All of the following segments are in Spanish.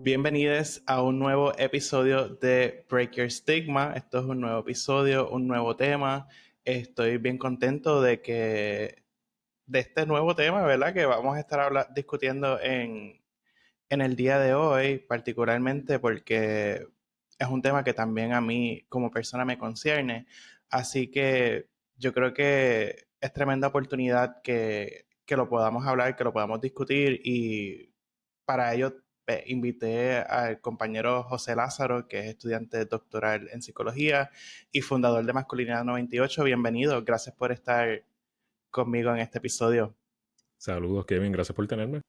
Bienvenidos a un nuevo episodio de Break Your Stigma. Esto es un nuevo episodio, un nuevo tema. Estoy bien contento de este nuevo tema, ¿verdad? Que vamos a estar discutiendo en el día de hoy, particularmente porque es un tema que también a mí como persona me concierne. Así que yo creo que es tremenda oportunidad que lo podamos hablar, que lo podamos discutir y para ello invité al compañero José Lázaro, que es estudiante doctoral en psicología y fundador de Masculinidad 98. Bienvenido, gracias por estar conmigo en este episodio. Saludos, Kevin, gracias por tenerme.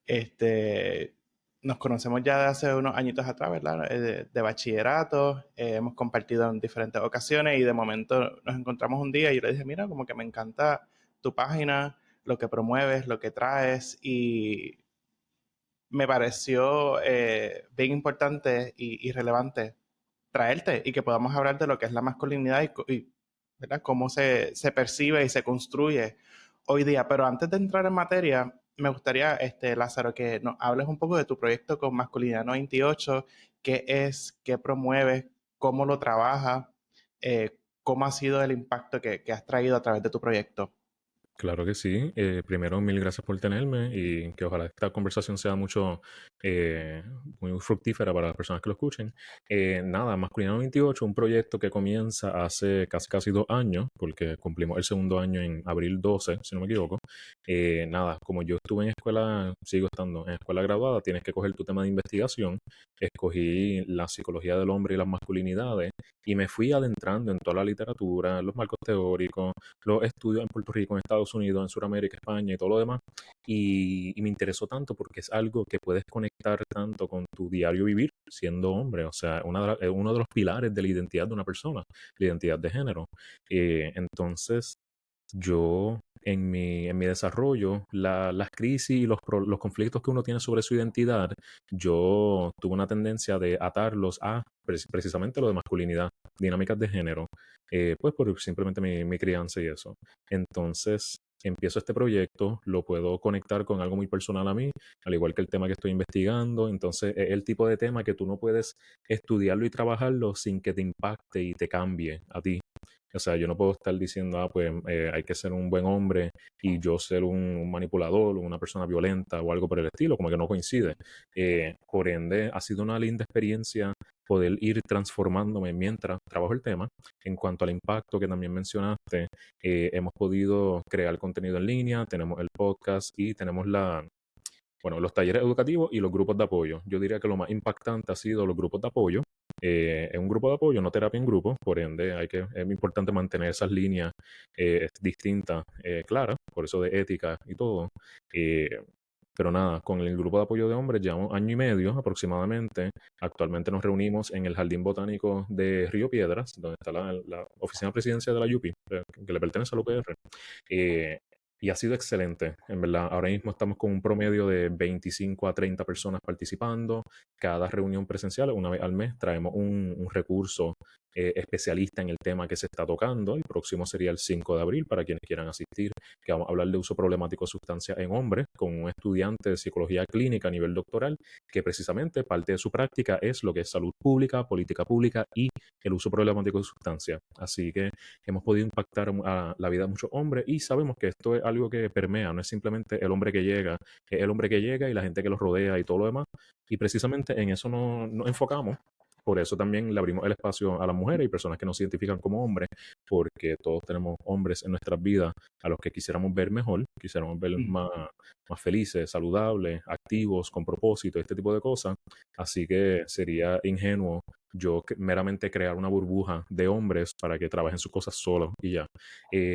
Este, Nos conocemos ya de hace unos añitos atrás, ¿verdad? De bachillerato, hemos compartido en diferentes ocasiones y de momento nos encontramos un día y yo le dije, mira, como que me encanta tu página, lo que promueves, lo que traes y me pareció bien importante y relevante traerte y que podamos hablar de lo que es la masculinidad ¿verdad? Cómo se percibe y se construye hoy día. Pero antes de entrar en materia, me gustaría, Lázaro, que nos hables un poco de tu proyecto con Masculinidad 98, qué es, qué promueves, cómo lo trabajas, cómo ha sido el impacto que has traído a través de tu proyecto. Claro que sí. Primero, mil gracias por tenerme y que ojalá esta conversación sea eh, muy fructífera para las personas que lo escuchen. Nada, Masculinidad 28, un proyecto que comienza hace casi 2 años, porque cumplimos el segundo año en abril 12, si no me equivoco. Nada, como yo estuve en escuela, sigo estando en escuela graduada, tienes que coger tu tema de investigación. Escogí la psicología del hombre y las masculinidades y me fui adentrando en toda la literatura, los marcos teóricos, los estudios en Puerto Rico, en Estados Unidos, en Sudamérica, España y todo lo demás. Y me interesó tanto porque es algo que puedes conectar tanto con tu diario vivir siendo hombre. O sea, uno de los pilares de la identidad de una persona, la identidad de género. Entonces, yo en mi desarrollo, las crisis y los conflictos que uno tiene sobre su identidad, yo tuve una tendencia de atarlos a precisamente lo de masculinidad, dinámicas de género, pues por simplemente mi crianza y eso. Entonces, empiezo este proyecto, lo puedo conectar con algo muy personal a mí, al igual que el tema que estoy investigando. Entonces, es el tipo de tema que tú no puedes estudiarlo y trabajarlo sin que te impacte y te cambie a ti. O sea, yo no puedo estar diciendo, pues hay que ser un buen hombre y yo ser un manipulador o una persona violenta o algo por el estilo, como que no coincide. Por ende, ha sido una linda experiencia poder ir transformándome mientras trabajo el tema. En cuanto al impacto que también mencionaste, hemos podido crear contenido en línea, tenemos el podcast y tenemos los talleres educativos y los grupos de apoyo. Yo diría que lo más impactante ha sido los grupos de apoyo. Es un grupo de apoyo, no terapia en grupo, por ende es muy importante mantener esas líneas distintas, claras, por eso de ética y todo. Eh, pero nada, con el grupo de apoyo de hombres llevamos año y medio aproximadamente. Actualmente nos reunimos en el Jardín Botánico de Río Piedras, donde está la oficina presidencial de la UPI, que le pertenece a la UPR. Eh, y ha sido excelente, en verdad. Ahora mismo estamos con un promedio de 25 a 30 personas participando. Cada reunión presencial, una vez al mes, traemos un recurso especialista en el tema que se está tocando. El próximo sería el 5 de abril para quienes quieran asistir, que vamos a hablar de uso problemático de sustancias en hombres con un estudiante de psicología clínica a nivel doctoral, que precisamente parte de su práctica es lo que es salud pública, política pública y el uso problemático de sustancias. Así que hemos podido impactar a la vida de muchos hombres y sabemos que esto es algo que permea, no es simplemente el hombre que llega, es el hombre que llega y la gente que lo rodea y todo lo demás. Y precisamente en eso nos enfocamos. Por eso también le abrimos el espacio a las mujeres y personas que no se identifican como hombres, porque todos tenemos hombres en nuestras vidas a los que quisiéramos ver mejor, quisiéramos ver más felices, saludables, activos, con propósito, este tipo de cosas. Así que sería ingenuo yo meramente crear una burbuja de hombres para que trabajen sus cosas solos y ya.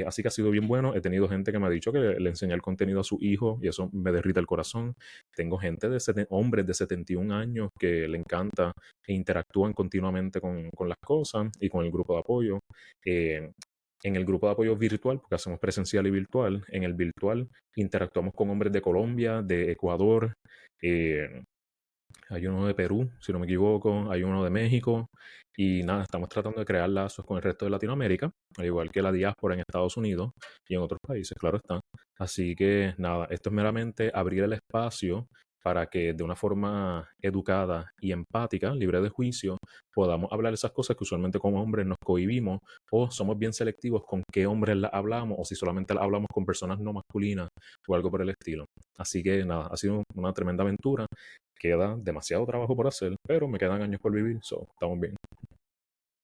Así que ha sido bien bueno. He tenido gente que me ha dicho que le enseñé el contenido a su hijo y eso me derrita el corazón. Tengo gente hombres de 71 años que le encanta e interactúan continuamente con las cosas y con el grupo de apoyo. Eh, en el grupo de apoyo virtual, porque hacemos presencial y virtual, en el virtual interactuamos con hombres de Colombia, de Ecuador, eh, hay uno de Perú, si no me equivoco, hay uno de México y nada, estamos tratando de crear lazos con el resto de Latinoamérica, al igual que la diáspora en Estados Unidos y en otros países, claro está. Así que nada, esto es meramente abrir el espacio para que de una forma educada y empática, libre de juicio, podamos hablar esas cosas que usualmente como hombres nos cohibimos o somos bien selectivos con qué hombres las hablamos o si solamente las hablamos con personas no masculinas o algo por el estilo. Así que nada, ha sido una tremenda aventura. Queda demasiado trabajo por hacer, pero me quedan años por vivir, so estamos bien.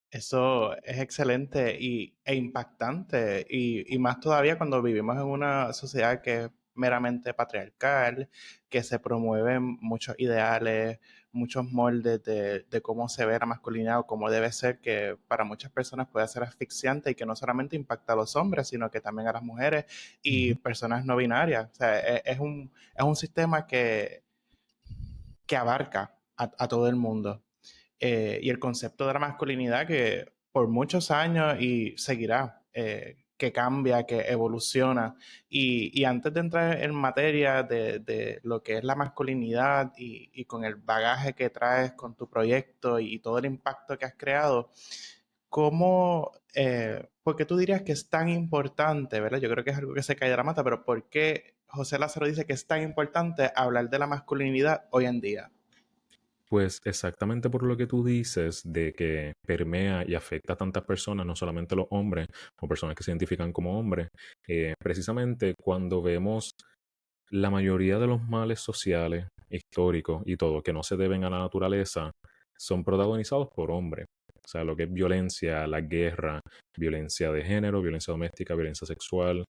Eso es excelente e impactante, y más todavía cuando vivimos en una sociedad que es meramente patriarcal, que se promueven muchos ideales, muchos moldes de cómo se ve la masculinidad o cómo debe ser, que para muchas personas puede ser asfixiante y que no solamente impacta a los hombres, sino que también a las mujeres y Ujú. personas no binarias. O sea, es un sistema que abarca a todo el mundo. Y el concepto de la masculinidad que por muchos años y seguirá, que cambia, que evoluciona. Y antes de entrar en materia de lo que es la masculinidad y con el bagaje que traes con tu proyecto y todo el impacto que has creado, ¿cómo, por qué tú dirías que es tan importante, ¿verdad? Yo creo que es algo que se cae de la mata, pero ¿por qué José Lázaro dice que es tan importante hablar de la masculinidad hoy en día? Pues exactamente por lo que tú dices de que permea y afecta a tantas personas, no solamente a los hombres o personas que se identifican como hombres, precisamente cuando vemos la mayoría de los males sociales, históricos y todo que no se deben a la naturaleza son protagonizados por hombres. O sea, lo que es violencia, la guerra, violencia de género, violencia doméstica, violencia sexual,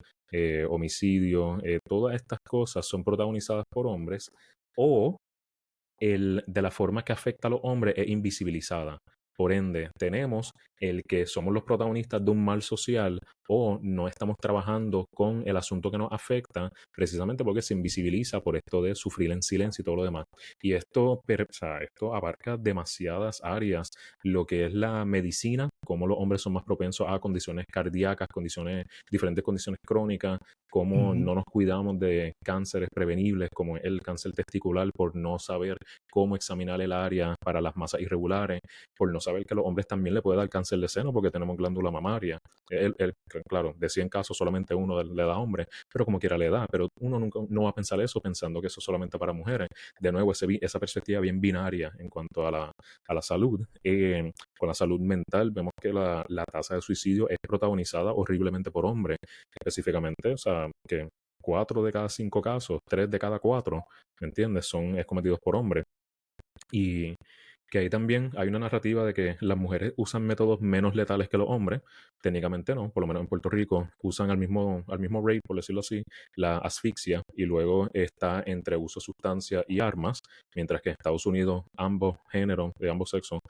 homicidio, todas estas cosas son protagonizadas por hombres o de la forma que afecta a los hombres es invisibilizada. Por ende, tenemos el que somos los protagonistas de un mal social o no estamos trabajando con el asunto que nos afecta precisamente porque se invisibiliza por esto de sufrir en silencio y todo lo demás. Y esto, o sea, esto abarca demasiadas áreas, lo que es la medicina, cómo los hombres son más propensos a condiciones cardíacas, condiciones, diferentes condiciones crónicas, cómo Ujú, no nos cuidamos de cánceres prevenibles como el cáncer testicular por no saber cómo examinar el área para las masas irregulares, por no saber que a los hombres también le puede dar cáncer de seno porque tenemos glándula mamaria. Claro, de 100 casos solamente uno le da a hombre, pero como quiera le da, pero uno nunca no va a pensar eso pensando que eso es solamente para mujeres. De nuevo, esa perspectiva bien binaria en cuanto a la salud. Con la salud mental vemos que la tasa de suicidio es protagonizada horriblemente por hombres, específicamente, o sea, que 4 de cada 5 casos, 3 de cada 4, ¿me entiendes? Es cometidos por hombres. Y que ahí también hay una narrativa de que las mujeres usan métodos menos letales que los hombres. Técnicamente no, por lo menos en Puerto Rico usan al mismo rate, por decirlo así, la asfixia y luego está entre uso de sustancia y armas, mientras que en Estados Unidos ambos géneros, de ambos sexos,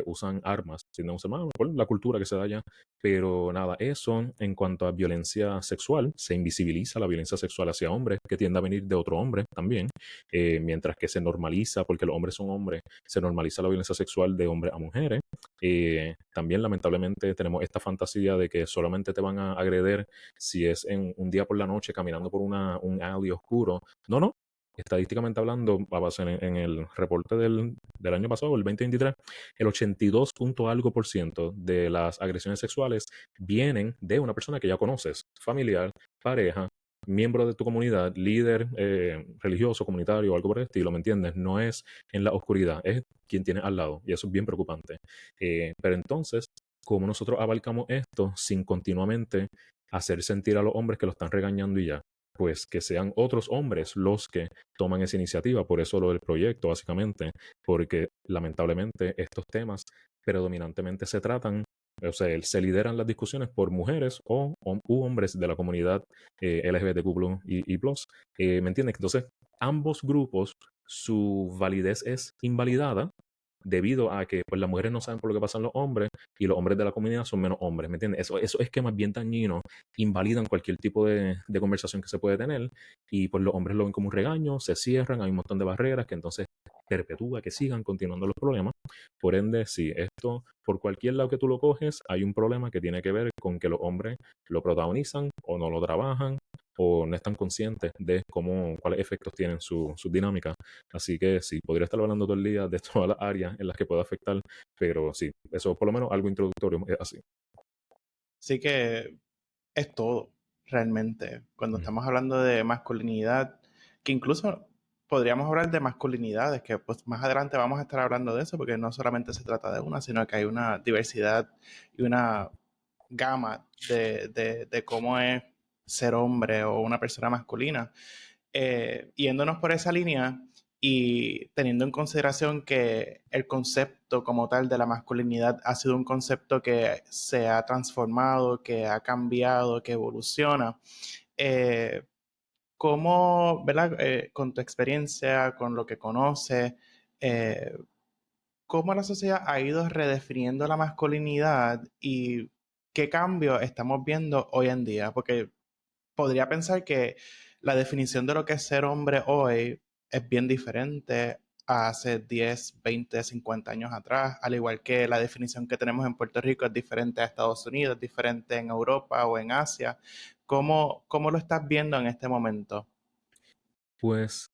usan armas, si no usan más, por la cultura que se da allá. Pero nada, eso en cuanto a violencia sexual, se invisibiliza la violencia sexual hacia hombres, que tiende a venir de otro hombre también, mientras que se normaliza, porque los hombres son hombres, se normaliza la violencia sexual de hombres a mujeres. También lamentablemente tenemos esta fantasía de que solamente te van a agredir si es en un día por la noche caminando por un alley oscuro. No, no. Estadísticamente hablando, a base en el reporte del año pasado, el 2023, el 82 punto algo por ciento de las agresiones sexuales vienen de una persona que ya conoces, familiar, pareja, miembro de tu comunidad, líder religioso, comunitario o algo por el estilo, ¿me entiendes? No es en la oscuridad, es quien tienes al lado y eso es bien preocupante. Pero entonces, ¿cómo nosotros abarcamos esto sin continuamente hacer sentir a los hombres que lo están regañando y ya? Pues que sean otros hombres los que toman esa iniciativa, por eso lo del proyecto, básicamente, porque lamentablemente estos temas predominantemente se tratan, o sea, se lideran las discusiones por mujeres u hombres de la comunidad LGBTQ+, y plus, ¿me entiendes? Entonces, ambos grupos, su validez es invalidada debido a que pues, las mujeres no saben por lo que pasan los hombres y los hombres de la comunidad son menos hombres, ¿me entiendes? Eso es que más bien dañino, invalidan cualquier tipo de conversación que se puede tener y pues los hombres lo ven como un regaño, se cierran, hay un montón de barreras que entonces perpetúa que sigan continuando los problemas. Por ende, sí, esto por cualquier lado que tú lo coges, hay un problema que tiene que ver con que los hombres lo protagonizan o no lo trabajan o no están conscientes de cuáles efectos tienen sus dinámicas. Así que sí, podría estar hablando todo el día de todas las áreas en las que puede afectar, pero sí, eso por lo menos algo introductorio es así. Así que es todo, realmente. Cuando Ujú. estamos hablando de masculinidad, que incluso podríamos hablar de masculinidades, que pues más adelante vamos a estar hablando de eso, porque no solamente se trata de una, sino que hay una diversidad y una gama de cómo es ser hombre o una persona masculina. Yéndonos por esa línea y teniendo en consideración que el concepto como tal de la masculinidad ha sido un concepto que se ha transformado, que ha cambiado, que evoluciona, eh, ¿cómo, verdad? Con tu experiencia, con lo que conoces, eh, cómo la sociedad ha ido redefiniendo la masculinidad y qué cambios estamos viendo hoy en día? Porque podría pensar que la definición de lo que es ser hombre hoy es bien diferente a hace 10, 20, 50 años atrás, al igual que la definición que tenemos en Puerto Rico es diferente a Estados Unidos, es diferente en Europa o en Asia. ¿Cómo lo estás viendo en este momento? Pues,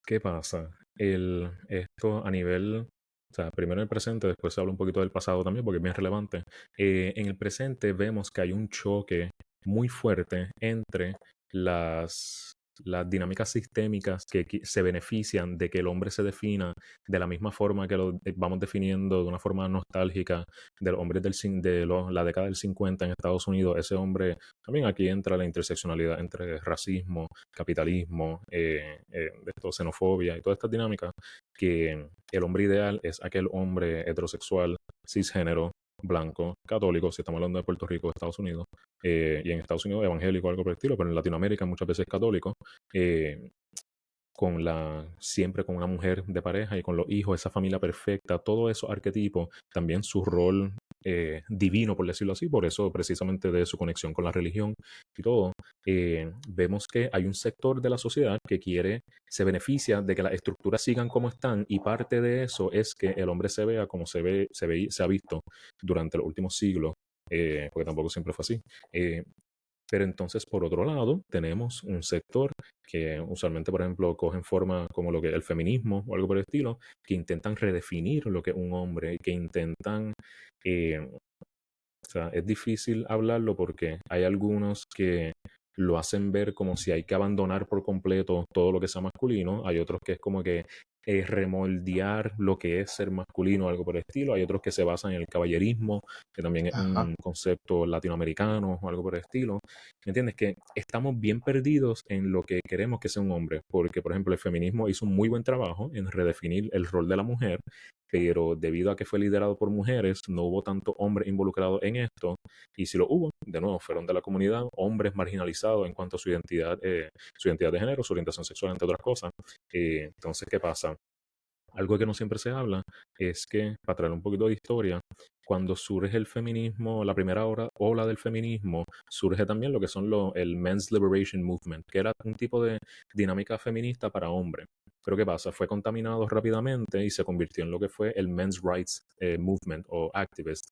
¿qué pasa? Esto a nivel, o sea, primero en el presente, después se habla un poquito del pasado también, porque es bien relevante. En el presente vemos que hay un choque muy fuerte entre las, las dinámicas sistémicas que se benefician de que el hombre se defina de la misma forma que lo vamos definiendo de una forma nostálgica de los hombres la década del 50 en Estados Unidos. Ese hombre, también aquí entra la interseccionalidad entre racismo, capitalismo, xenofobia y todas estas dinámicas, que el hombre ideal es aquel hombre heterosexual, cisgénero, blanco, católico, si estamos hablando de Puerto Rico, Estados Unidos, y en Estados Unidos evangélico, algo por el estilo, pero en Latinoamérica muchas veces católico, eh, siempre con una mujer de pareja y con los hijos, esa familia perfecta, todos esos arquetipos, también su rol divino, por decirlo así, por eso precisamente de su conexión con la religión y todo, vemos que hay un sector de la sociedad que se beneficia de que las estructuras sigan como están y parte de eso es que el hombre se vea como se ha visto durante los últimos siglos, porque tampoco siempre fue así. Pero entonces, por otro lado, tenemos un sector que usualmente, por ejemplo, cogen forma como lo que es el feminismo o algo por el estilo, que intentan redefinir lo que es un hombre, que intentan, o sea, es difícil hablarlo porque hay algunos que lo hacen ver como si hay que abandonar por completo todo lo que sea masculino. Hay otros que es como que remoldear lo que es ser masculino o algo por el estilo. Hay otros que se basan en el caballerismo, que también es Ajá. un concepto latinoamericano o algo por el estilo. ¿Me entiendes? Que estamos bien perdidos en lo que queremos que sea un hombre, porque, por ejemplo, el feminismo hizo un muy buen trabajo en redefinir el rol de la mujer, pero debido a que fue liderado por mujeres, no hubo tanto hombres involucrados en esto, y si lo hubo, de nuevo, fueron de la comunidad, hombres marginalizados en cuanto a su identidad de género, su orientación sexual, entre otras cosas. Entonces, ¿qué pasa? Algo que no siempre se habla es que, para traer un poquito de historia, cuando surge el feminismo, la primera ola del feminismo, surge también lo que son el Men's Liberation Movement, que era un tipo de dinámica feminista para hombres. Pero ¿qué pasa? Fue contaminado rápidamente y se convirtió en lo que fue el Men's Rights Movement o Activist.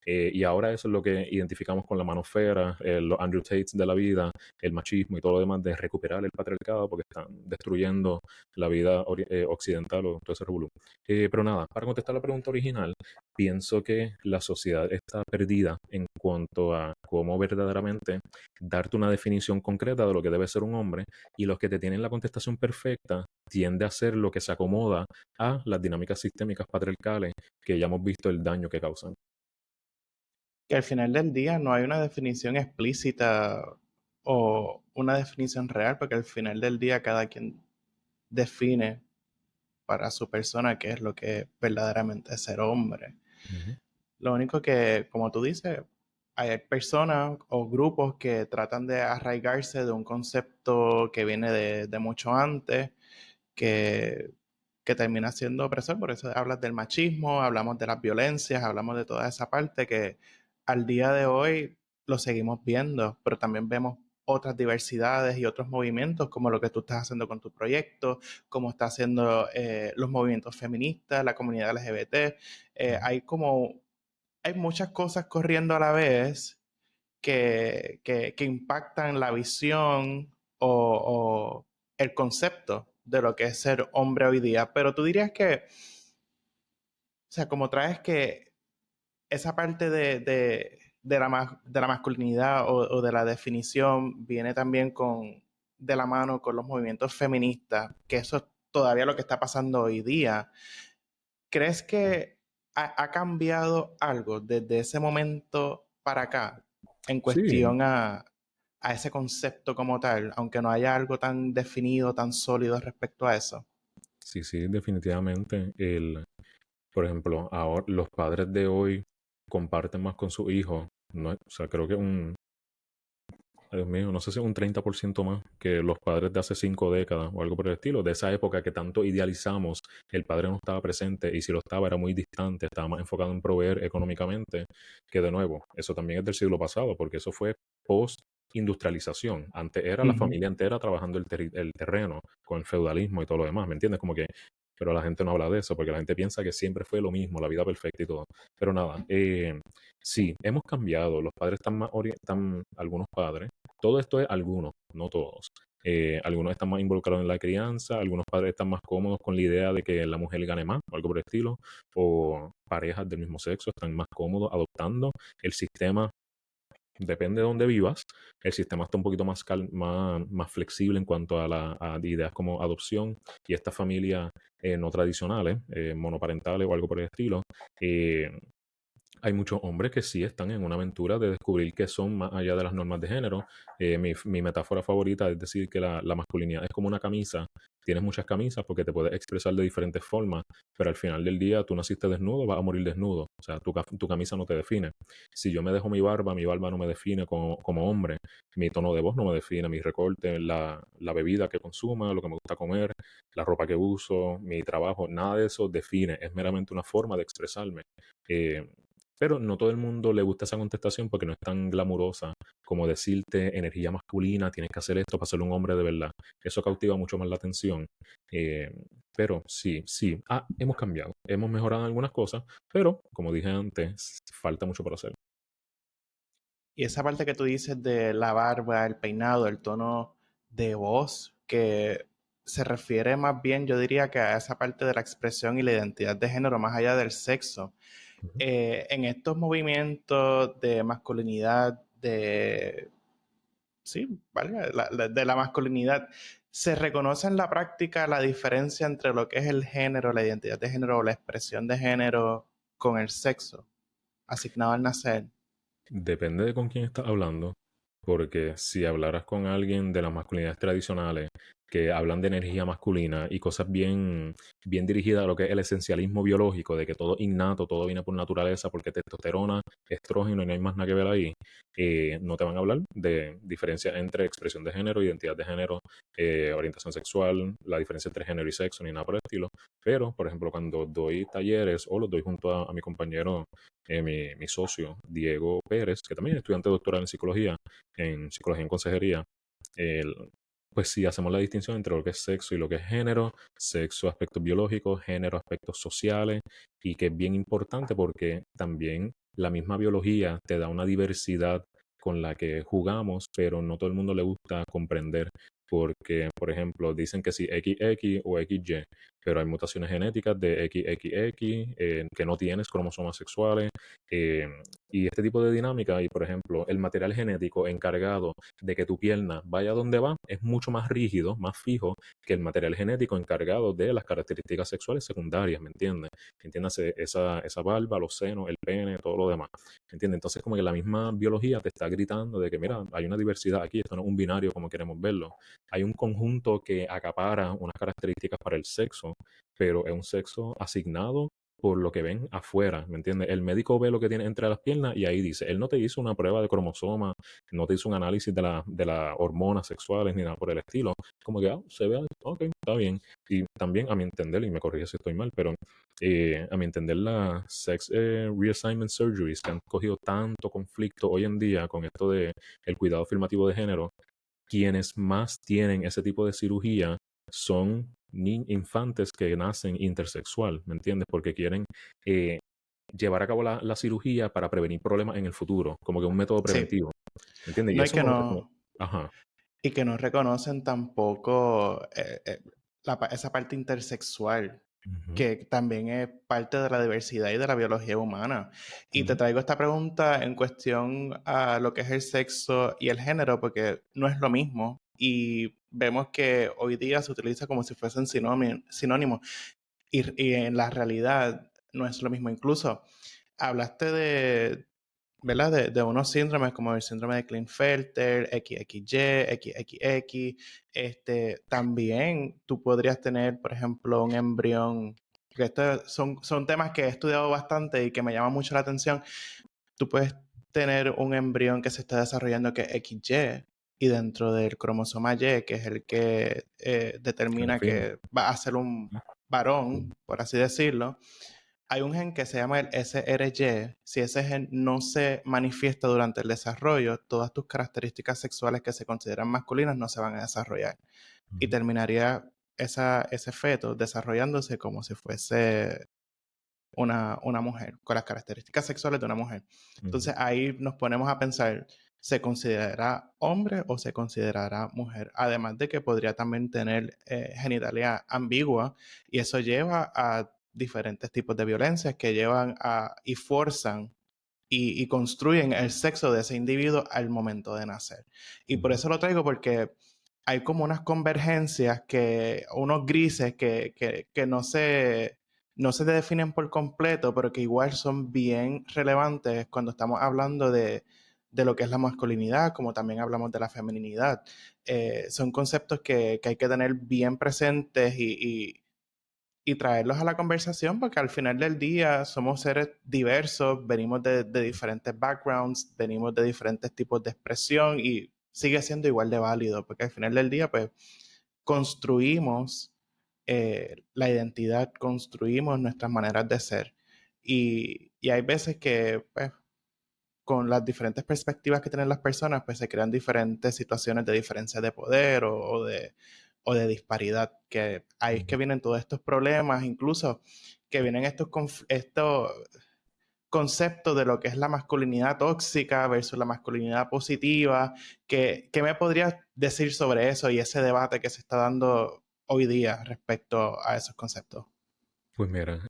Y ahora eso es lo que identificamos con la manofera, los Andrew Tates de la vida, el machismo y todo lo demás de recuperar el patriarcado porque están destruyendo la vida occidental o todo ese revolú. Pero nada, para contestar la pregunta original, pienso que la sociedad está perdida en cuanto a cómo verdaderamente darte una definición concreta de lo que debe ser un hombre, y los que te tienen la contestación perfecta tiende a ser lo que se acomoda a las dinámicas sistémicas patriarcales que ya hemos visto el daño que causan. Que al final del día no hay una definición explícita o una definición real, porque al final del día cada quien define para su persona qué es lo que es verdaderamente ser hombre. Ujú, Lo único que, como tú dices, hay personas o grupos que tratan de arraigarse de un concepto que viene de mucho antes, que, que termina siendo opresor. Por eso hablas del machismo, hablamos de las violencias, hablamos de toda esa parte que al día de hoy lo seguimos viendo, pero también vemos otras diversidades y otros movimientos como lo que tú estás haciendo con tu proyecto, como está haciendo los movimientos feministas, la comunidad LGBT. ujú. Hay muchas cosas corriendo a la vez que impactan la visión o el concepto de lo que es ser hombre hoy día. Pero tú dirías que, o sea, como traes que esa parte de la masculinidad o de la definición viene también de la mano con los movimientos feministas, que eso todavía lo que está pasando hoy día. ¿Crees que ha cambiado algo desde ese momento para acá en Sí, cuestión a ese concepto como tal, aunque no haya algo tan definido, tan sólido respecto a eso? sí, sí, definitivamente. Por ejemplo, ahora los padres de hoy comparten más con sus hijos. No, o sea, creo que Dios mío, no sé si un 30% más que los padres de hace 5 décadas o algo por el estilo, de esa época que tanto idealizamos, el padre no estaba presente y si lo estaba era muy distante, estaba más enfocado en proveer económicamente, que de nuevo, eso también es del siglo pasado, porque eso fue post-industrialización. Antes era la Ujú. familia entera trabajando el terreno con el feudalismo y todo lo demás, ¿me entiendes? Como que, pero la gente no habla de eso porque la gente piensa que siempre fue lo mismo, la vida perfecta y todo. Pero nada, sí, hemos cambiado, los padres están más, algunos padres, todo esto es algunos, no todos. Algunos están más involucrados en la crianza, algunos padres están más cómodos con la idea de que la mujer gane más, o algo por el estilo, o parejas del mismo sexo están más cómodos adoptando. El sistema, depende de dónde vivas, el sistema está un poquito más flexible en cuanto a ideas como adopción y estas familias no tradicionales, monoparentales o algo por el estilo. eh, Hay muchos hombres que sí están en una aventura de descubrir que son más allá de las normas de género. Mi metáfora favorita es decir que la masculinidad es como una camisa. Tienes muchas camisas porque te puedes expresar de diferentes formas, pero al final del día tú naciste desnudo, vas a morir desnudo. O sea, tu camisa no te define. Si yo me dejo mi barba no me define como hombre. Mi tono de voz no me define, mi recorte, la bebida que consuma, lo que me gusta comer, la ropa que uso, mi trabajo, nada de eso define. Es meramente una forma de expresarme. Eh, pero no todo el mundo le gusta esa contestación porque no es tan glamurosa como decirte energía masculina, tienes que hacer esto para ser un hombre de verdad. Eso cautiva mucho más la atención. Eh, pero sí, sí, hemos cambiado, hemos mejorado en algunas cosas, pero como dije antes, falta mucho por hacer. Y esa parte que tú dices de la barba, el peinado, el tono de voz, que se refiere más bien, yo diría que a esa parte de la expresión y la identidad de género más allá del sexo. Ujú. En estos movimientos de masculinidad, sí, valga, de la masculinidad, ¿se reconoce en la práctica la diferencia entre lo que es el género, la identidad de género o la expresión de género con el sexo asignado al nacer? Depende de con quién estás hablando, porque si hablaras con alguien de las masculinidades tradicionales que hablan de energía masculina y cosas bien dirigidas a lo que es el esencialismo biológico, de que todo es innato, todo viene por naturaleza, porque testosterona, estrógeno y no hay más nada que ver ahí, no te van a hablar de diferencia entre expresión de género, identidad de género, orientación sexual, la diferencia entre género y sexo, ni nada por el estilo. Pero, por ejemplo, cuando doy talleres o los doy junto a mi compañero mi socio, Diego Pérez, que también es estudiante doctoral en psicología en consejería, él, pues sí hacemos la distinción entre lo que es sexo y lo que es género, sexo aspectos biológicos, género aspectos sociales, y que es bien importante porque también la misma biología te da una diversidad con la que jugamos, pero no todo el mundo le gusta comprender. Porque, por ejemplo, dicen que si XX o XY, pero hay mutaciones genéticas de XXX que no tienes cromosomas sexuales, eh, y este tipo de dinámica, y por ejemplo, el material genético encargado de que tu pierna vaya donde va es mucho más rígido, más fijo que el material genético encargado de las características sexuales secundarias, ¿me entiendes? Entiéndase esa barba, los senos, el pene, todo lo demás, ¿me entiendes? Entonces como que la misma biología te está gritando de que mira, hay una diversidad aquí, esto no es un binario como queremos verlo, hay un conjunto que acapara unas características para el sexo, pero es un sexo asignado por lo que ven afuera, ¿me entiendes? El médico ve lo que tiene entre las piernas y ahí dice, él no te hizo una prueba de cromosoma, no te hizo un análisis de las hormonas sexuales ni nada por el estilo. Como que, se ve, ok, está bien. Y también, a mi entender, y me corrige si estoy mal, pero a mi entender, las sex reassignment surgeries que han cogido tanto conflicto hoy en día con esto de el cuidado afirmativo de género, quienes más tienen ese tipo de cirugía son infantes que nacen intersexual, ¿me entiendes? Porque quieren eh, llevar a cabo la cirugía para prevenir problemas en el futuro, como que un método Sí, preventivo, ¿me entiendes? Y no hay eso que no lo no, Ajá. y que no reconocen tampoco esa parte intersexual, Ujú, que también es parte de la diversidad y de la biología humana. Y te ujú, traigo esta pregunta en cuestión a lo que es el sexo y el género, porque no es lo mismo. y vemos que hoy día se utiliza como si fuesen sinónimos y en la realidad no es lo mismo. Incluso hablaste de, ¿verdad? De unos síndromes como el síndrome de Klinefelter, XXY, XXX. También tú podrías tener, por ejemplo, un embrión, que estos son temas que he estudiado bastante y que me llaman mucho la atención. Tú puedes tener un embrión que se está desarrollando que es XY y dentro del cromosoma Y, que es el que Que determina define. que va a ser un varón, por así decirlo, hay un gen que se llama el SRY. Si ese gen no se manifiesta durante el desarrollo, todas tus características sexuales que se consideran masculinas no se van a desarrollar. Y Ujú, terminaría ese feto desarrollándose como si fuese una mujer, con las características sexuales de una mujer. ujú, Entonces ahí nos ponemos a pensar, ¿se considerará hombre o se considerará mujer? Además de que podría también tener genitalia ambigua y eso lleva a diferentes tipos de violencias que llevan a y forzan y construyen el sexo de ese individuo al momento de nacer. Y por ujú, eso lo traigo porque hay como unas convergencias, unos grises que no se definen por completo, pero que igual son bien relevantes cuando estamos hablando de lo que es la masculinidad, como también hablamos de la feminidad. Son conceptos que hay que tener bien presentes y traerlos a la conversación porque al final del día somos seres diversos, venimos de diferentes backgrounds, venimos de diferentes tipos de expresión y sigue siendo igual de válido porque al final del día pues construimos la identidad, construimos nuestras maneras de ser y hay veces que pues con las diferentes perspectivas que tienen las personas, pues se crean diferentes situaciones de diferencia de poder o de disparidad, que ahí es ujú. que vienen todos estos problemas, incluso que vienen estos conceptos de lo que es la masculinidad tóxica versus la masculinidad positiva. ¿Qué me podrías decir sobre eso y ese debate que se está dando hoy día respecto a esos conceptos? Pues mira,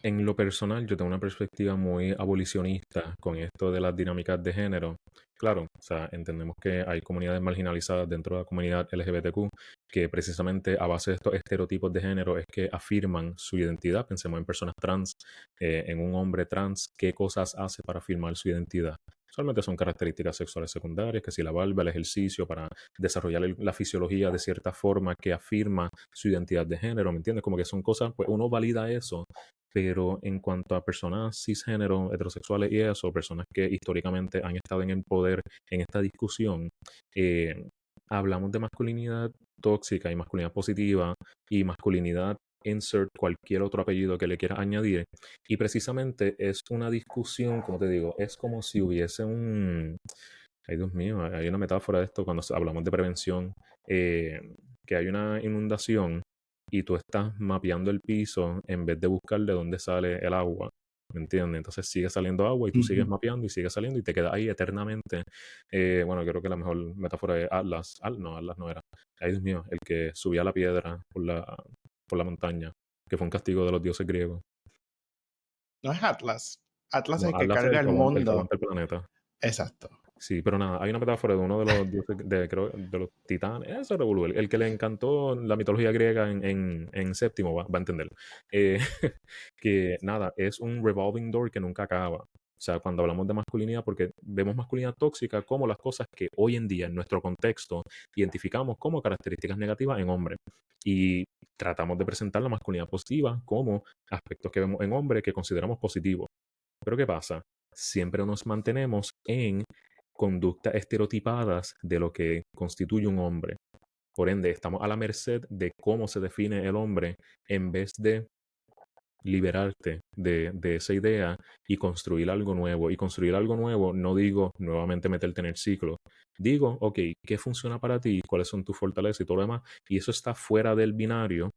en lo personal, yo tengo una perspectiva muy abolicionista con esto de las dinámicas de género. Claro, o sea, entendemos que hay comunidades marginalizadas dentro de la comunidad LGBTQ que precisamente a base de estos estereotipos de género es que afirman su identidad. Pensemos en personas trans, en un hombre trans, qué cosas hace para afirmar su identidad. Solamente son características sexuales secundarias, que si la barba, el ejercicio para desarrollar la fisiología de cierta forma que afirma su identidad de género, ¿me entiendes? Como que son cosas, pues uno valida eso, pero en cuanto a personas cisgénero, heterosexuales y eso, personas que históricamente han estado en el poder en esta discusión, eh, hablamos de masculinidad tóxica y masculinidad positiva y masculinidad insert cualquier otro apellido que le quiera añadir. Y precisamente es una discusión, como te digo, es como si hubiese un... Ay, Dios mío, hay una metáfora de esto cuando hablamos de prevención, eh, que hay una inundación y tú estás mapeando el piso en vez de buscar de dónde sale el agua. ¿Me entiendes? Entonces sigue saliendo agua y tú sigues Ujú. mapeando y sigue saliendo y te quedas ahí eternamente. Bueno, creo que la mejor metáfora es Atlas. No, Atlas no era. Ay, Dios mío, el que subía la piedra por la montaña, que fue un castigo de los dioses griegos. No es Atlas. Atlas es No, el que Atlas es carga el el que mundo. aguanta el planeta. Exacto. Sí, pero nada, hay una metáfora de uno de los dioses, creo, de los titanes, ese revolú, el que le encantó la mitología griega en séptimo, va a entender. Eh, que nada, es un revolving door que nunca acaba. O sea, cuando hablamos de masculinidad, porque vemos masculinidad tóxica como las cosas que hoy en día en nuestro contexto identificamos como características negativas en hombres. Y tratamos de presentar la masculinidad positiva como aspectos que vemos en hombres que consideramos positivos. Pero ¿qué pasa? Siempre nos mantenemos en conductas estereotipadas de lo que constituye un hombre. Por ende, estamos a la merced de cómo se define el hombre en vez de liberarte de esa idea y construir algo nuevo. Y construir algo nuevo no digo nuevamente meterte en el ciclo. Digo, ok, ¿qué funciona para ti? ¿Cuáles son tus fortalezas y todo lo demás? Y eso está fuera del binario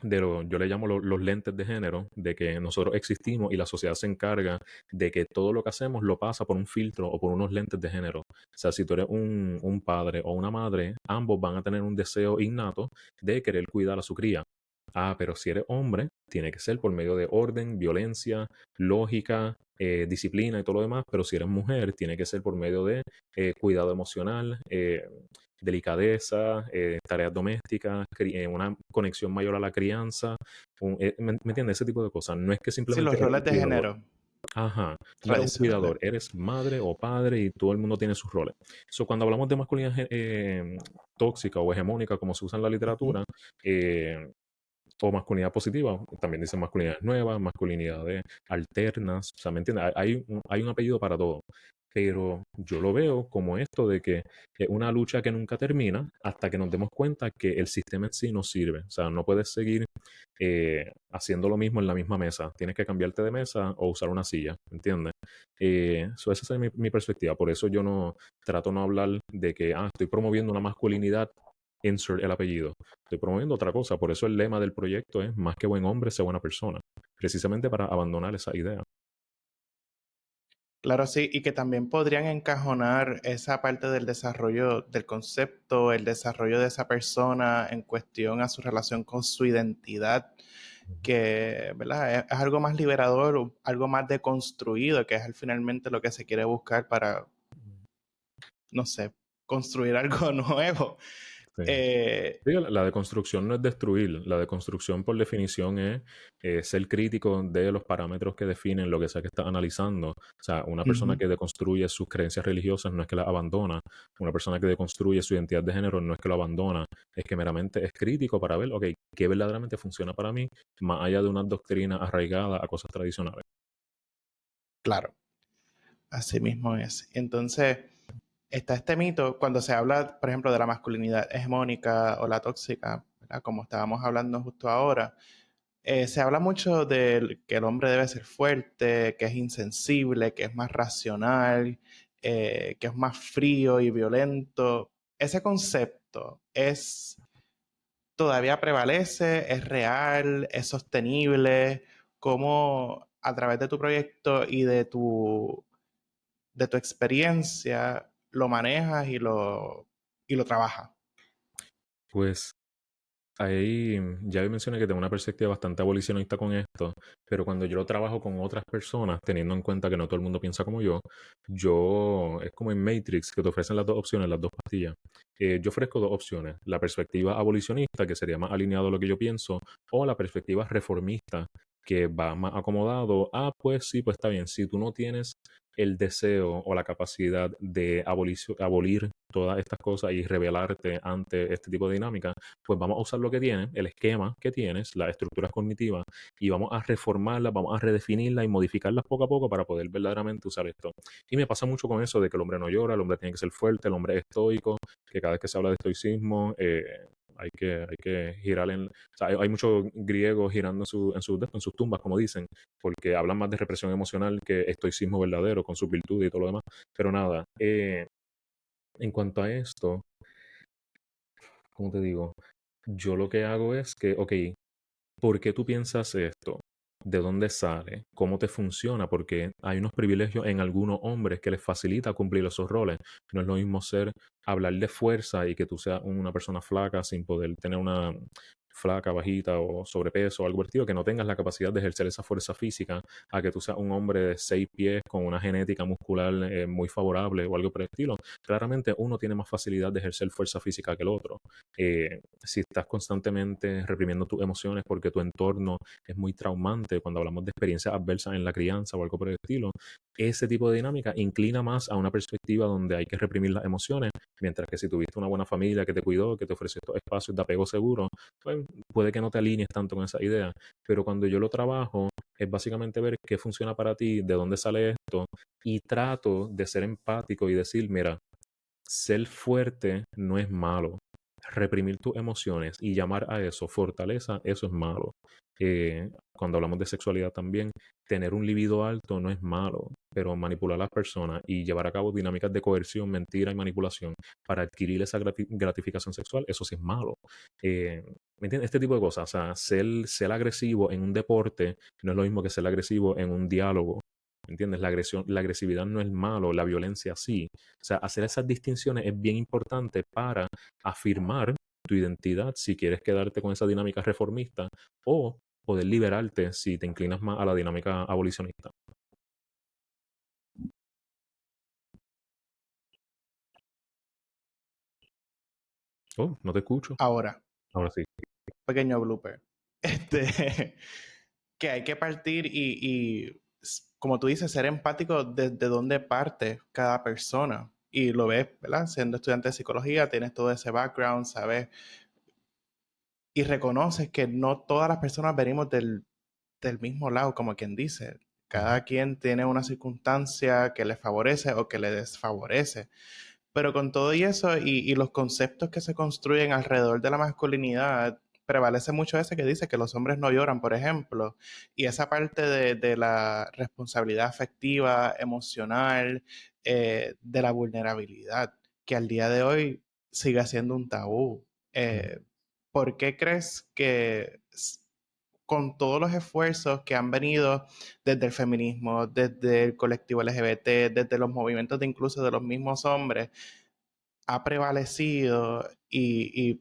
yo le llamo los lentes de género, de que nosotros existimos y la sociedad se encarga de que todo lo que hacemos lo pasa por un filtro o por unos lentes de género. O sea, si tú eres un padre o una madre, ambos van a tener un deseo innato de querer cuidar a su cría. Ah, pero si eres hombre, tiene que ser por medio de orden, violencia, lógica, disciplina y todo lo demás, pero si eres mujer, tiene que ser por medio de cuidado emocional, delicadeza, tareas domésticas, una conexión mayor a la crianza, ¿me entiendes? Ese tipo de cosas. No es que Sí, simplemente los eres un roles de cuidador. género Ajá, no eres un tradicionales. cuidador, eres madre o padre y todo el mundo tiene sus roles. So, cuando hablamos de masculinidad tóxica o hegemónica, como se usa en la Ujú. literatura, eh, o masculinidad positiva, también dicen masculinidades nuevas, masculinidades alternas, o sea, ¿me entiendes? Hay un apellido para todo, pero yo lo veo como esto de que es una lucha que nunca termina hasta que nos demos cuenta que el sistema en sí no sirve, o sea, no puedes seguir haciendo lo mismo en la misma mesa, tienes que cambiarte de mesa o usar una silla, ¿entiendes? Esa es mi perspectiva, por eso yo no trato no hablar de que, estoy promoviendo una masculinidad, insert el apellido. Estoy promoviendo otra cosa. Por eso el lema del proyecto es más que buen hombre, sea buena persona. Precisamente para abandonar esa idea. Claro, sí, y que también podrían encajonar esa parte del desarrollo del concepto, el desarrollo de esa persona en cuestión a su relación con su identidad, que, ¿verdad? Es algo más liberador, algo más deconstruido, que es finalmente lo que se quiere buscar para, no sé, construir algo nuevo. Sí. Eh, Sí, la deconstrucción no es destruir, la deconstrucción por definición es ser crítico de los parámetros que definen lo que sea que está analizando. O sea, una persona Ujú. que deconstruye sus creencias religiosas no es que las abandona, una persona que deconstruye su identidad de género no es que lo abandona, es que meramente es crítico para ver, ok, qué verdaderamente funciona para mí, más allá de una doctrina arraigada a cosas tradicionales. Claro, así mismo es. Entonces, está este mito cuando se habla, por ejemplo, de la masculinidad hegemónica o la tóxica, ¿verdad? Como estábamos hablando justo ahora. Se habla mucho de que el hombre debe ser fuerte, que es insensible, que es más racional, que es más frío y violento. Ese concepto todavía prevalece, es real, es sostenible. ¿Cómo a través de tu proyecto y de tu experiencia lo manejas y lo trabajas? Pues ahí ya mencioné que tengo una perspectiva bastante abolicionista con esto, pero cuando yo lo trabajo con otras personas, teniendo en cuenta que no todo el mundo piensa como yo es como en Matrix, que te ofrecen las dos opciones, las dos pastillas. Yo ofrezco dos opciones, la perspectiva abolicionista, que sería más alineado a lo que yo pienso, o la perspectiva reformista, que va más acomodado. Pues sí, pues está bien, si tú no tienes el deseo o la capacidad de abolir todas estas cosas y rebelarte ante este tipo de dinámica, pues vamos a usar lo que tienes, el esquema que tienes, las estructuras cognitivas, y vamos a reformarlas, vamos a redefinirlas y modificarlas poco a poco para poder verdaderamente usar esto. Y me pasa mucho con eso de que el hombre no llora, el hombre tiene que ser fuerte, el hombre es estoico, que cada vez que se habla de estoicismo, hay que girar o sea, hay muchos griegos girando en sus tumbas, como dicen, porque hablan más de represión emocional que estoicismo verdadero, con sus virtudes y todo lo demás. Pero nada, en cuanto a esto, ¿cómo te digo? Yo lo que hago es que, ok, ¿por qué tú piensas esto? ¿De dónde sale? ¿Cómo te funciona? Porque hay unos privilegios en algunos hombres que les facilita cumplir esos roles. No es lo mismo hablar de fuerza y que tú seas una persona flaca sin poder tener una flaca, bajita o sobrepeso o algo vertido, que no tengas la capacidad de ejercer esa fuerza física, a que tú seas un hombre de 6 pies con una genética muscular muy favorable o algo por el estilo. Claramente uno tiene más facilidad de ejercer fuerza física que el otro. Si estás constantemente reprimiendo tus emociones porque tu entorno es muy traumante, cuando hablamos de experiencias adversas en la crianza o algo por el estilo, ese tipo de dinámica inclina más a una perspectiva donde hay que reprimir las emociones, mientras que si tuviste una buena familia que te cuidó, que te ofreció estos espacios de apego seguro, pues puede que no te alinees tanto con esa idea. Pero cuando yo lo trabajo, es básicamente ver qué funciona para ti, de dónde sale esto, y trato de ser empático y decir, mira, ser fuerte no es malo. Reprimir tus emociones y llamar a eso fortaleza, eso es malo. Cuando hablamos de sexualidad también, tener un libido alto no es malo, pero manipular a las personas y llevar a cabo dinámicas de coerción, mentira y manipulación para adquirir esa gratificación sexual, eso sí es malo. ¿Me entiendes? Este tipo de cosas, o sea, ser agresivo en un deporte no es lo mismo que ser agresivo en un diálogo. ¿Me entiendes? La agresividad no es malo, la violencia sí. O sea, hacer esas distinciones es bien importante para afirmar tu identidad si quieres quedarte con esa dinámica reformista o poder liberarte si te inclinas más a la dinámica abolicionista. Oh, no te escucho. Ahora, Ahora sí. pequeño blooper. Este, que hay que partir como tú dices, ser empático desde dónde parte cada persona. Y lo ves, ¿verdad? Siendo estudiante de psicología, tienes todo ese background, sabes, y reconoces que no todas las personas venimos del mismo lado, como quien dice. Ujú, Cada quien tiene una circunstancia que le favorece o que le desfavorece. Pero con todo y eso y los conceptos que se construyen alrededor de la masculinidad, prevalece mucho ese que dice que los hombres no lloran, por ejemplo, y esa parte de la responsabilidad afectiva, emocional, de la vulnerabilidad, que al día de hoy sigue siendo un tabú. ujú. ¿Por qué crees que con todos los esfuerzos que han venido desde el feminismo, desde el colectivo LGBT, desde los movimientos de incluso de los mismos hombres, ha prevalecido y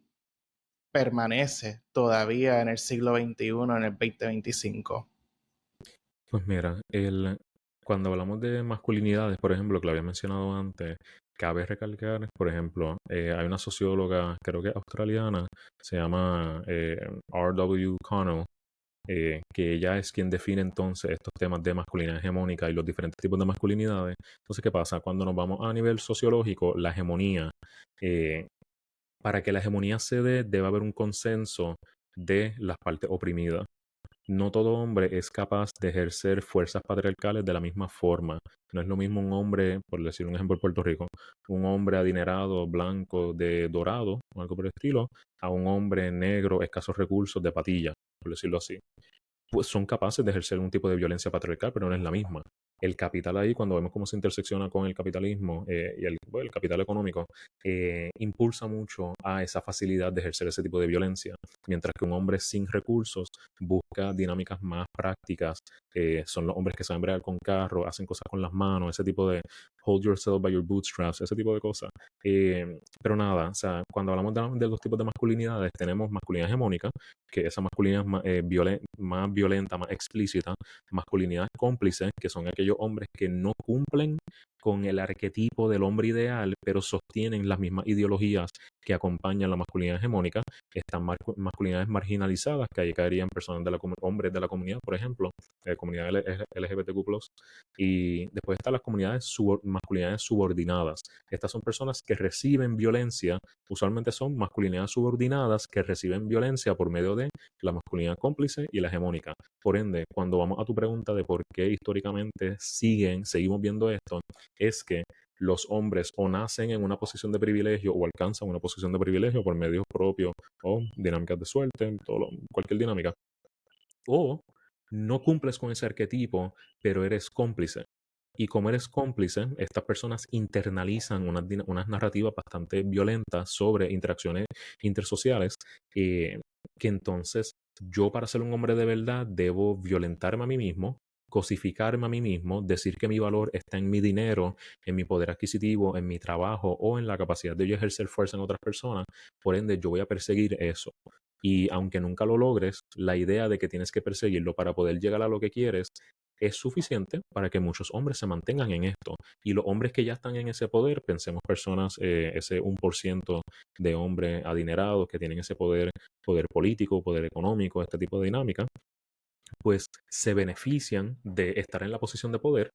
permanece todavía en el siglo XXI, en el 2025? Pues mira, cuando hablamos de masculinidades, por ejemplo, que lo había mencionado antes, cabe recalcar, por ejemplo, hay una socióloga, creo que australiana, se llama R.W. Connell, que ella es quien define entonces estos temas de masculinidad hegemónica y los diferentes tipos de masculinidades. Entonces, ¿qué pasa? Cuando nos vamos a nivel sociológico, la hegemonía, eh, para que la hegemonía se dé, debe haber un consenso de las partes oprimidas. No todo hombre es capaz de ejercer fuerzas patriarcales de la misma forma. No es lo mismo un hombre, por decir un ejemplo en Puerto Rico, un hombre adinerado, blanco, de dorado, o algo por el estilo, a un hombre negro, escasos recursos, de patilla, por decirlo así. Pues son capaces de ejercer un tipo de violencia patriarcal, pero no es la misma. El capital ahí, cuando vemos cómo se intersecciona con el capitalismo y bueno, el capital económico, impulsa mucho a esa facilidad de ejercer ese tipo de violencia, mientras que un hombre sin recursos busca dinámicas más prácticas. Son los hombres que saben bregar con carro, hacen cosas con las manos, ese tipo de hold yourself by your bootstraps, ese tipo de cosas. Pero nada, o sea, cuando hablamos de los tipos de masculinidades, tenemos masculinidad hegemónica, que esa masculinidad es más violenta, más explícita, masculinidad cómplice, que son aquellos hombres que no cumplen con el arquetipo del hombre ideal, pero sostienen las mismas ideologías que acompañan la masculinidad hegemónica. Están masculinidades marginalizadas, que ahí caerían personas de hombres de la comunidad, por ejemplo, comunidad LGBTQ+. Y después están las masculinidades subordinadas. Estas son personas que reciben violencia, usualmente son masculinidades subordinadas que reciben violencia por medio de la masculinidad cómplice y la hegemónica. Por ende, cuando vamos a tu pregunta de por qué históricamente seguimos viendo esto, es que los hombres o nacen en una posición de privilegio o alcanzan una posición de privilegio por medios propios o dinámicas de suerte, cualquier dinámica, o no cumples con ese arquetipo, pero eres cómplice. Y como eres cómplice, estas personas internalizan unas narrativas bastante violentas sobre interacciones intersociales, eh, que entonces yo para ser un hombre de verdad debo violentarme a mí mismo, cosificarme a mí mismo, decir que mi valor está en mi dinero, en mi poder adquisitivo, en mi trabajo o en la capacidad de yo ejercer fuerza en otras personas. Por ende, yo voy a perseguir eso. Y aunque nunca lo logres, la idea de que tienes que perseguirlo para poder llegar a lo que quieres es suficiente para que muchos hombres se mantengan en esto. Y los hombres que ya están en ese poder, pensemos personas, ese 1% de hombres adinerados que tienen ese poder político, poder económico, este tipo de dinámica, pues se benefician de estar en la posición de poder,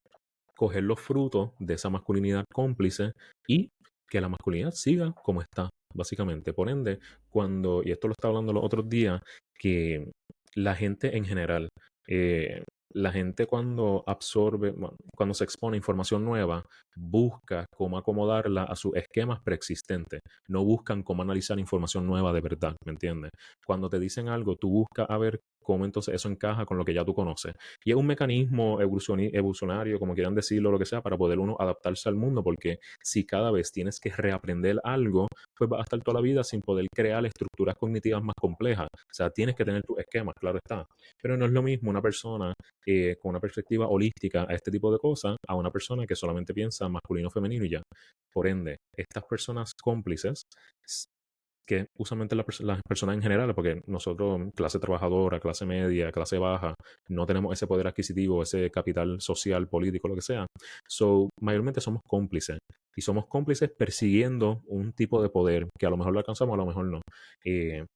coger los frutos de esa masculinidad cómplice y que la masculinidad siga como está, básicamente. Por ende, y esto lo estaba hablando los otros días, que la gente en general, eh, la gente cuando absorbe, bueno, cuando se expone a información nueva, busca cómo acomodarla a sus esquemas preexistentes. No buscan cómo analizar información nueva de verdad, ¿me entiendes? Cuando te dicen algo, tú buscas a ver cómo entonces eso encaja con lo que ya tú conoces. Y es un mecanismo evolucionario, como quieran decirlo, lo que sea, para poder uno adaptarse al mundo, porque si cada vez tienes que reaprender algo, pues vas a estar toda la vida sin poder crear estructuras cognitivas más complejas. O sea, tienes que tener tus esquemas, claro está. Pero no es lo mismo una persona con una perspectiva holística a este tipo de cosas a una persona que solamente piensa masculino, femenino y ya. Por ende, estas personas cómplices que usualmente las personas en general, porque nosotros, clase trabajadora, clase media, clase baja, no tenemos ese poder adquisitivo, ese capital social, político, lo que sea. So, mayormente somos cómplices. Y somos cómplices persiguiendo un tipo de poder que a lo mejor lo alcanzamos, a lo mejor no.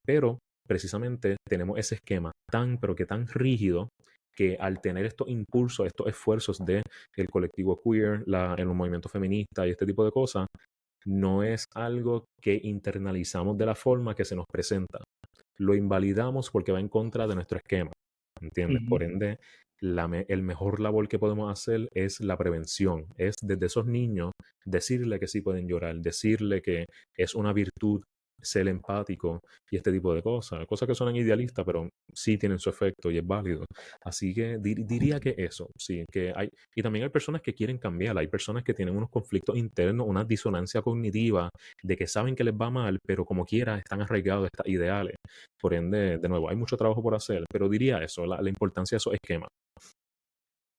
Pero precisamente tenemos ese esquema tan, pero que tan rígido que al tener estos impulsos, estos esfuerzos de el colectivo queer, el movimiento feminista y este tipo de cosas, no es algo que internalizamos de la forma que se nos presenta. Lo invalidamos porque va en contra de nuestro esquema, ¿entiendes? Ujú. Por ende, el mejor labor que podemos hacer es la prevención, es desde esos niños decirle que sí pueden llorar, decirle que es una virtud ser empático y este tipo de cosas que suenan idealistas, pero sí tienen su efecto y es válido. Así que diría que eso, sí, que hay, y también hay personas que quieren cambiar, hay personas que tienen unos conflictos internos, una disonancia cognitiva de que saben que les va mal, pero como quiera están arraigados a estas ideales. Por ende, de nuevo, hay mucho trabajo por hacer, pero diría eso, la importancia de esos esquemas.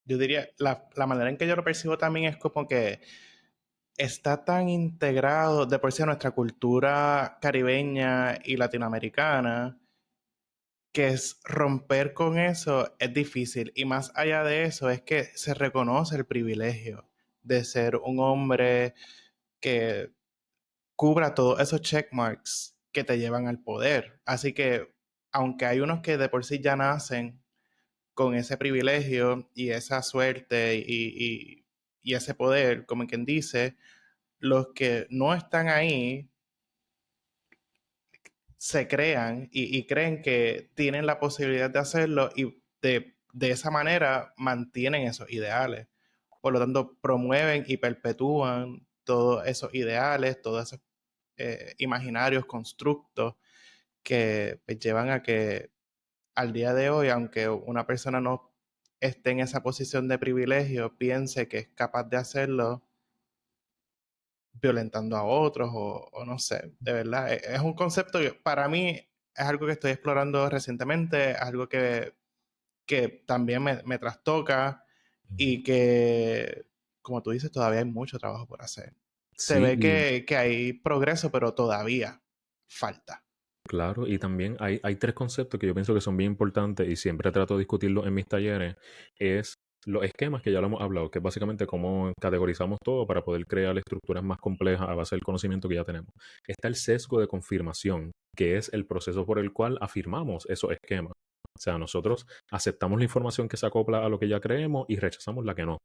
Yo diría, la manera en que yo lo percibo también es como que está tan integrado de por sí a nuestra cultura caribeña y latinoamericana que es romper con eso es difícil. Y más allá de eso es que se reconoce el privilegio de ser un hombre que cubra todos esos checkmarks que te llevan al poder. Así que, aunque hay unos que de por sí ya nacen con ese privilegio y esa suerte y ese poder, como quien dice, los que no están ahí se crean y creen que tienen la posibilidad de hacerlo y de esa manera mantienen esos ideales. Por lo tanto, promueven y perpetúan todos esos ideales, todos esos imaginarios, constructos que pues, llevan a que al día de hoy, aunque una persona no esté en esa posición de privilegio, piense que es capaz de hacerlo violentando a otros o no sé, de verdad, es un concepto que para mí es algo que estoy explorando recientemente, es algo que también me trastoca Ujú. y que, como tú dices, todavía hay mucho trabajo por hacer. Se Sí, ve que hay progreso, pero todavía falta. claro, y también hay tres conceptos que yo pienso que son bien importantes y siempre trato de discutirlos en mis talleres. Es los esquemas, que ya lo hemos hablado, que es básicamente cómo categorizamos todo para poder crear estructuras más complejas a base del conocimiento que ya tenemos. Está el sesgo de confirmación, que es el proceso por el cual afirmamos esos esquemas. O sea, nosotros aceptamos la información que se acopla a lo que ya creemos y rechazamos la que no.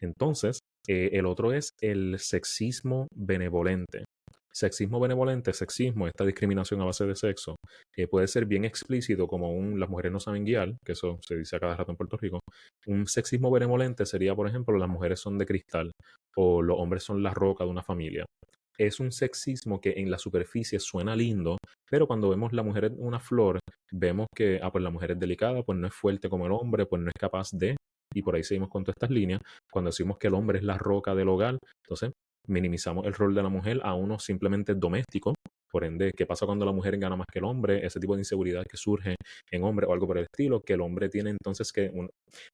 Entonces, el otro es el sexismo benevolente. Sexismo benevolente, sexismo, esta discriminación a base de sexo, puede ser bien explícito como las mujeres no saben guiar, que eso se dice a cada rato en Puerto Rico. Un sexismo benevolente sería, por ejemplo, las mujeres son de cristal o los hombres son la roca de una familia. Es un sexismo que en la superficie suena lindo, pero cuando vemos la mujer en una flor, vemos que pues la mujer es delicada, pues no es fuerte como el hombre, pues no es capaz de, y por ahí seguimos con todas estas líneas. Cuando decimos que el hombre es la roca del hogar, entonces minimizamos el rol de la mujer a uno simplemente doméstico. Por ende, ¿qué pasa cuando la mujer gana más que el hombre? Ese tipo de inseguridad que surge en hombre o algo por el estilo, que el hombre tiene entonces que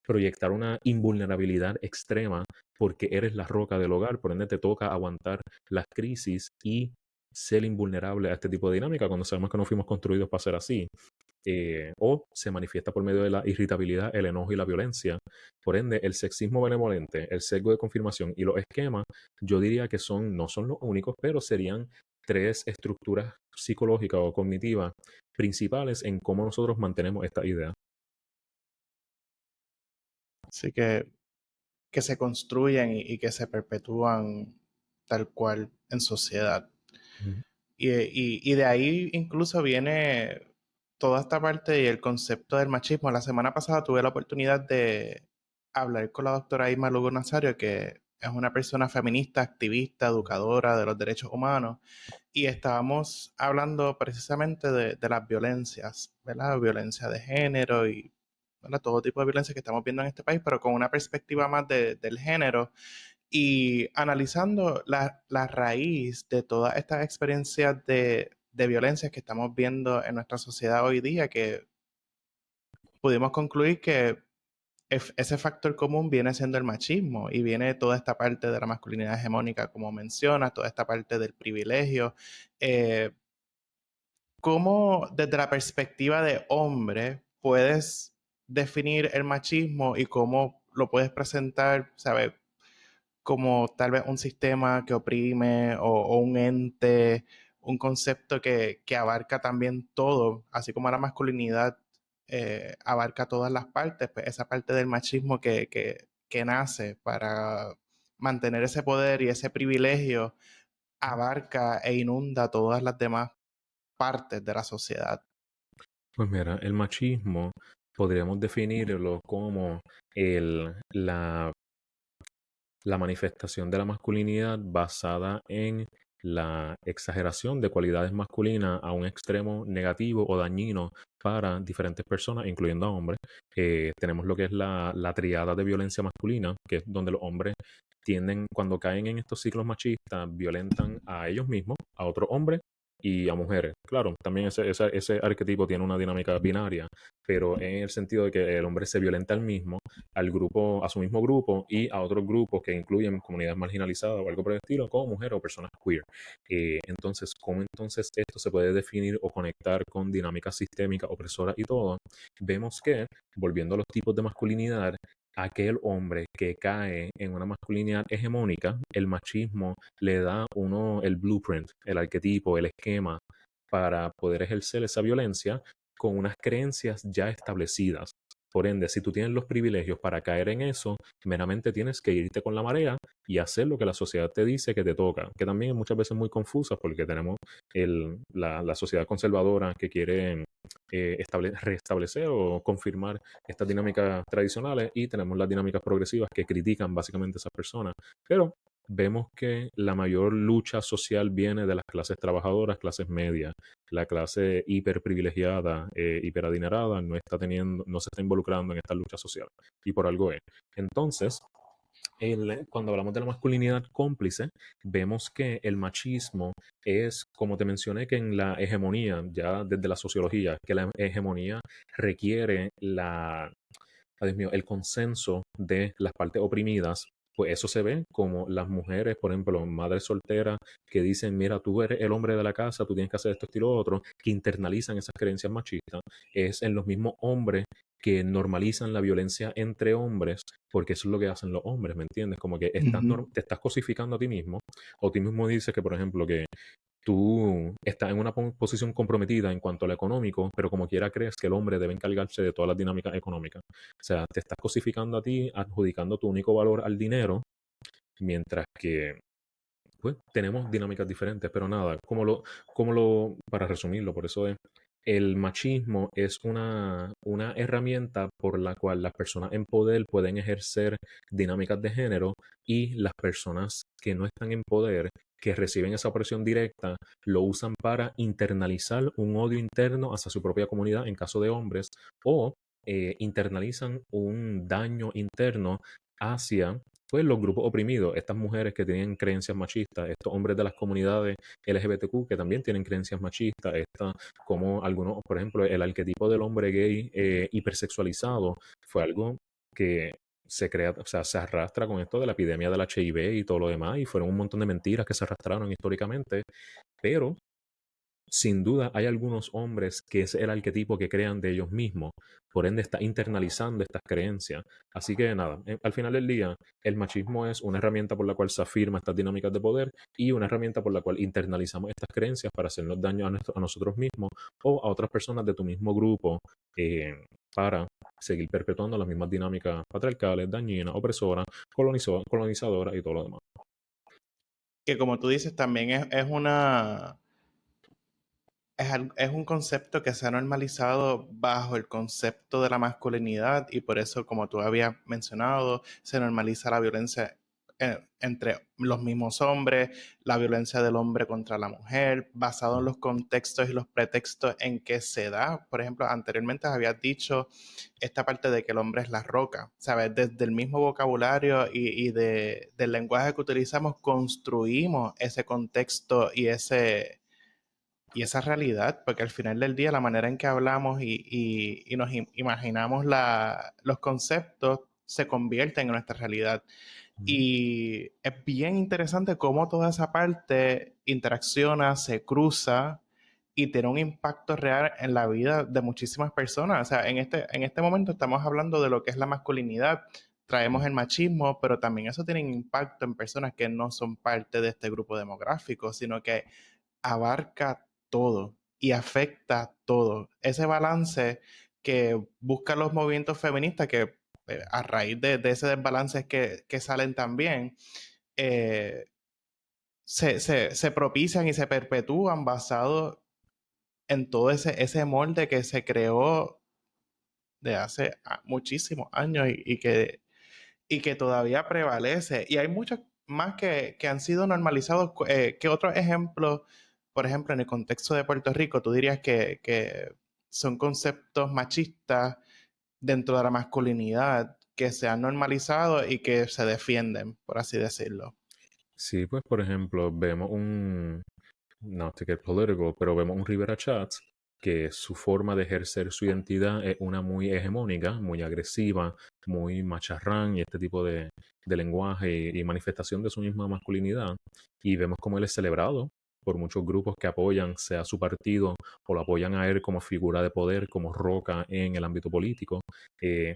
proyectar una invulnerabilidad extrema porque eres la roca del hogar, por ende te toca aguantar las crisis y ser invulnerable a este tipo de dinámica cuando sabemos que no fuimos construidos para ser así. O se manifiesta por medio de la irritabilidad, el enojo y la violencia. Por ende, el sexismo benevolente, el sesgo de confirmación y los esquemas, yo diría que no son los únicos, pero serían tres estructuras psicológicas o cognitivas principales en cómo nosotros mantenemos esta idea. Así que se construyen y que se perpetúan tal cual en sociedad. Ujú. Y de ahí incluso viene toda esta parte y el concepto del machismo. La semana pasada tuve la oportunidad de hablar con la doctora Irma Lugo Nazario, que es una persona feminista, activista, educadora de los derechos humanos, y estábamos hablando precisamente de las violencias, ¿verdad? Violencia de género y ¿verdad? Todo tipo de violencia que estamos viendo en este país, pero con una perspectiva más del género y analizando la raíz de todas estas experiencias de violencia que estamos viendo en nuestra sociedad hoy día, que pudimos concluir que ese factor común viene siendo el machismo y viene toda esta parte de la masculinidad hegemónica, como menciona, toda esta parte del privilegio, eh, ¿cómo desde la perspectiva de hombre puedes definir el machismo y cómo lo puedes presentar, ¿sabes? Como tal vez un sistema que oprime o un ente, un concepto que abarca también todo, así como la masculinidad abarca todas las partes, pues esa parte del machismo que nace para mantener ese poder y ese privilegio abarca e inunda todas las demás partes de la sociedad. Pues mira, el machismo podríamos definirlo como la manifestación de la masculinidad basada en la exageración de cualidades masculinas a un extremo negativo o dañino para diferentes personas, incluyendo a hombres. Tenemos lo que es la triada de violencia masculina, que es donde los hombres tienden, cuando caen en estos ciclos machistas, violentan a ellos mismos, a otros hombres y a mujeres. Claro, también ese arquetipo tiene una dinámica binaria, pero en el sentido de que el hombre se violenta al mismo, al grupo, a su mismo grupo y a otros grupos que incluyen comunidades marginalizadas o algo por el estilo, como mujeres o personas queer. Entonces, ¿cómo entonces esto se puede definir o conectar con dinámicas sistémicas, opresoras y todo? Vemos que, volviendo a los tipos de masculinidad, aquel hombre que cae en una masculinidad hegemónica, el machismo le da uno el blueprint, el arquetipo, el esquema para poder ejercer esa violencia con unas creencias ya establecidas. Por ende, si tú tienes los privilegios para caer en eso, meramente tienes que irte con la marea y hacer lo que la sociedad te dice que te toca, que también es muchas veces muy confusa porque tenemos la sociedad conservadora que quiere restablecer o confirmar estas dinámicas tradicionales y tenemos las dinámicas progresivas que critican básicamente a esas personas. Pero vemos que la mayor lucha social viene de las clases trabajadoras, clases medias. La clase hiperprivilegiada, hiperadinerada, no se está involucrando en esta lucha social. Y por algo es. Entonces, cuando hablamos de la masculinidad cómplice, vemos que el machismo es, como te mencioné, que en la hegemonía, ya desde la sociología, que la hegemonía requiere Dios mío, el consenso de las partes oprimidas, pues eso se ve como las mujeres, por ejemplo, madres solteras que dicen, mira, tú eres el hombre de la casa, tú tienes que hacer esto, y lo otro, que internalizan esas creencias machistas. Es en los mismos hombres que normalizan la violencia entre hombres, porque eso es lo que hacen los hombres, ¿me entiendes? Como que Ujú. te estás cosificando a ti mismo, o tú mismo dices que, por ejemplo, que tú estás en una posición comprometida en cuanto a lo económico, pero como quiera crees que el hombre debe encargarse de todas las dinámicas económicas. O sea, te estás cosificando a ti, adjudicando tu único valor al dinero, mientras que pues tenemos dinámicas diferentes, pero nada, para resumirlo, por eso es, el machismo es una herramienta por la cual las personas en poder pueden ejercer dinámicas de género y las personas que no están en poder, que reciben esa opresión directa, lo usan para internalizar un odio interno hacia su propia comunidad en caso de hombres o internalizan un daño interno hacia pues los grupos oprimidos, estas mujeres que tienen creencias machistas, estos hombres de las comunidades LGBTQ que también tienen creencias machistas, como algunos, por ejemplo, el arquetipo del hombre gay hipersexualizado fue algo que se crea, o sea, se arrastra con esto de la epidemia del HIV y todo lo demás, y fueron un montón de mentiras que se arrastraron históricamente, pero sin duda hay algunos hombres que es el arquetipo que crean de ellos mismos, por ende está internalizando estas creencias. Así que nada, al final del día, el machismo es una herramienta por la cual se afirma estas dinámicas de poder y una herramienta por la cual internalizamos estas creencias para hacernos daño a nosotros mismos o a otras personas de tu mismo grupo para seguir perpetuando las mismas dinámicas patriarcales, dañinas, opresoras, colonizadoras y todo lo demás. Que como tú dices, también es una es un concepto que se ha normalizado bajo el concepto de la masculinidad y por eso, como tú habías mencionado, se normaliza la violencia entre los mismos hombres, la violencia del hombre contra la mujer, basado en los contextos y los pretextos en que se da. Por ejemplo, anteriormente habías dicho esta parte de que el hombre es la roca, ¿sabes? Desde el mismo vocabulario del lenguaje que utilizamos, construimos ese contexto y esa realidad, porque al final del día la manera en que hablamos y nos imaginamos los conceptos se convierten en nuestra realidad. Ujú. Y es bien interesante cómo toda esa parte interacciona, se cruza y tiene un impacto real en la vida de muchísimas personas. O sea, en este momento estamos hablando de lo que es la masculinidad, traemos el machismo, pero también eso tiene impacto en personas que no son parte de este grupo demográfico, sino que abarca todo y afecta todo. Ese balance que buscan los movimientos feministas, que a raíz de ese desbalance es que salen también, eh, se propician y se perpetúan basado en todo ese molde que se creó de hace muchísimos años y que todavía prevalece. Y hay muchos más que han sido normalizados. ¿Qué otros ejemplos, por ejemplo, en el contexto de Puerto Rico, tú dirías que son conceptos machistas dentro de la masculinidad que se han normalizado y que se defienden, por así decirlo? Sí, pues por ejemplo, vemos not to get political, pero vemos un Rivera Chats que su forma de ejercer su identidad es una muy hegemónica, muy agresiva, muy macharrán y este tipo de lenguaje y manifestación de su misma masculinidad. Y vemos cómo él es celebrado por muchos grupos que apoyan, sea su partido o lo apoyan a él como figura de poder, como roca en el ámbito político.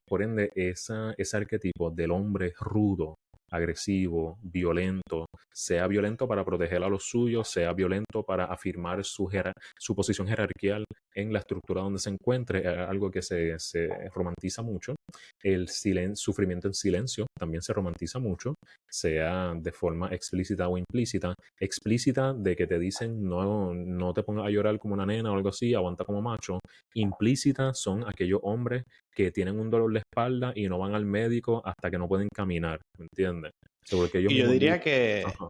Por ende, ese arquetipo del hombre rudo, agresivo, violento, sea violento para proteger a los suyos, sea violento para afirmar su posición jerarquial en la estructura donde se encuentre, algo que se romantiza mucho. El sufrimiento en silencio también se romantiza mucho, sea de forma explícita o implícita. Explícita de que te dicen no te pongas a llorar como una nena o algo así, aguanta como macho. Implícita son aquellos hombres que tienen un dolor de espalda y no van al médico hasta que no pueden caminar, ¿me entiendes? Seguro que ellos Y yo mismos diría dicen, ajá,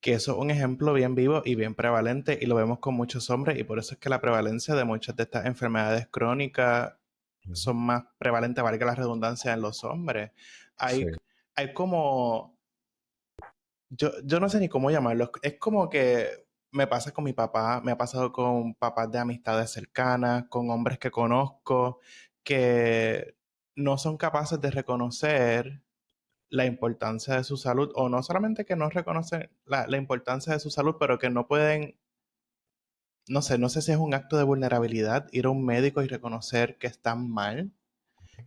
que eso es un ejemplo bien vivo y bien prevalente y lo vemos con muchos hombres y por eso es que la prevalencia de muchas de estas enfermedades crónicas ujú, son más prevalentes, valga la redundancia, en los hombres. sí, Hay, hay como, yo no sé ni cómo llamarlo, es como que me pasa con mi papá, me ha pasado con papás de amistades cercanas, con hombres que conozco, que no son capaces de reconocer la importancia de su salud, o no solamente que no reconocen la importancia de su salud, pero que no pueden, no sé si es un acto de vulnerabilidad ir a un médico y reconocer que están mal,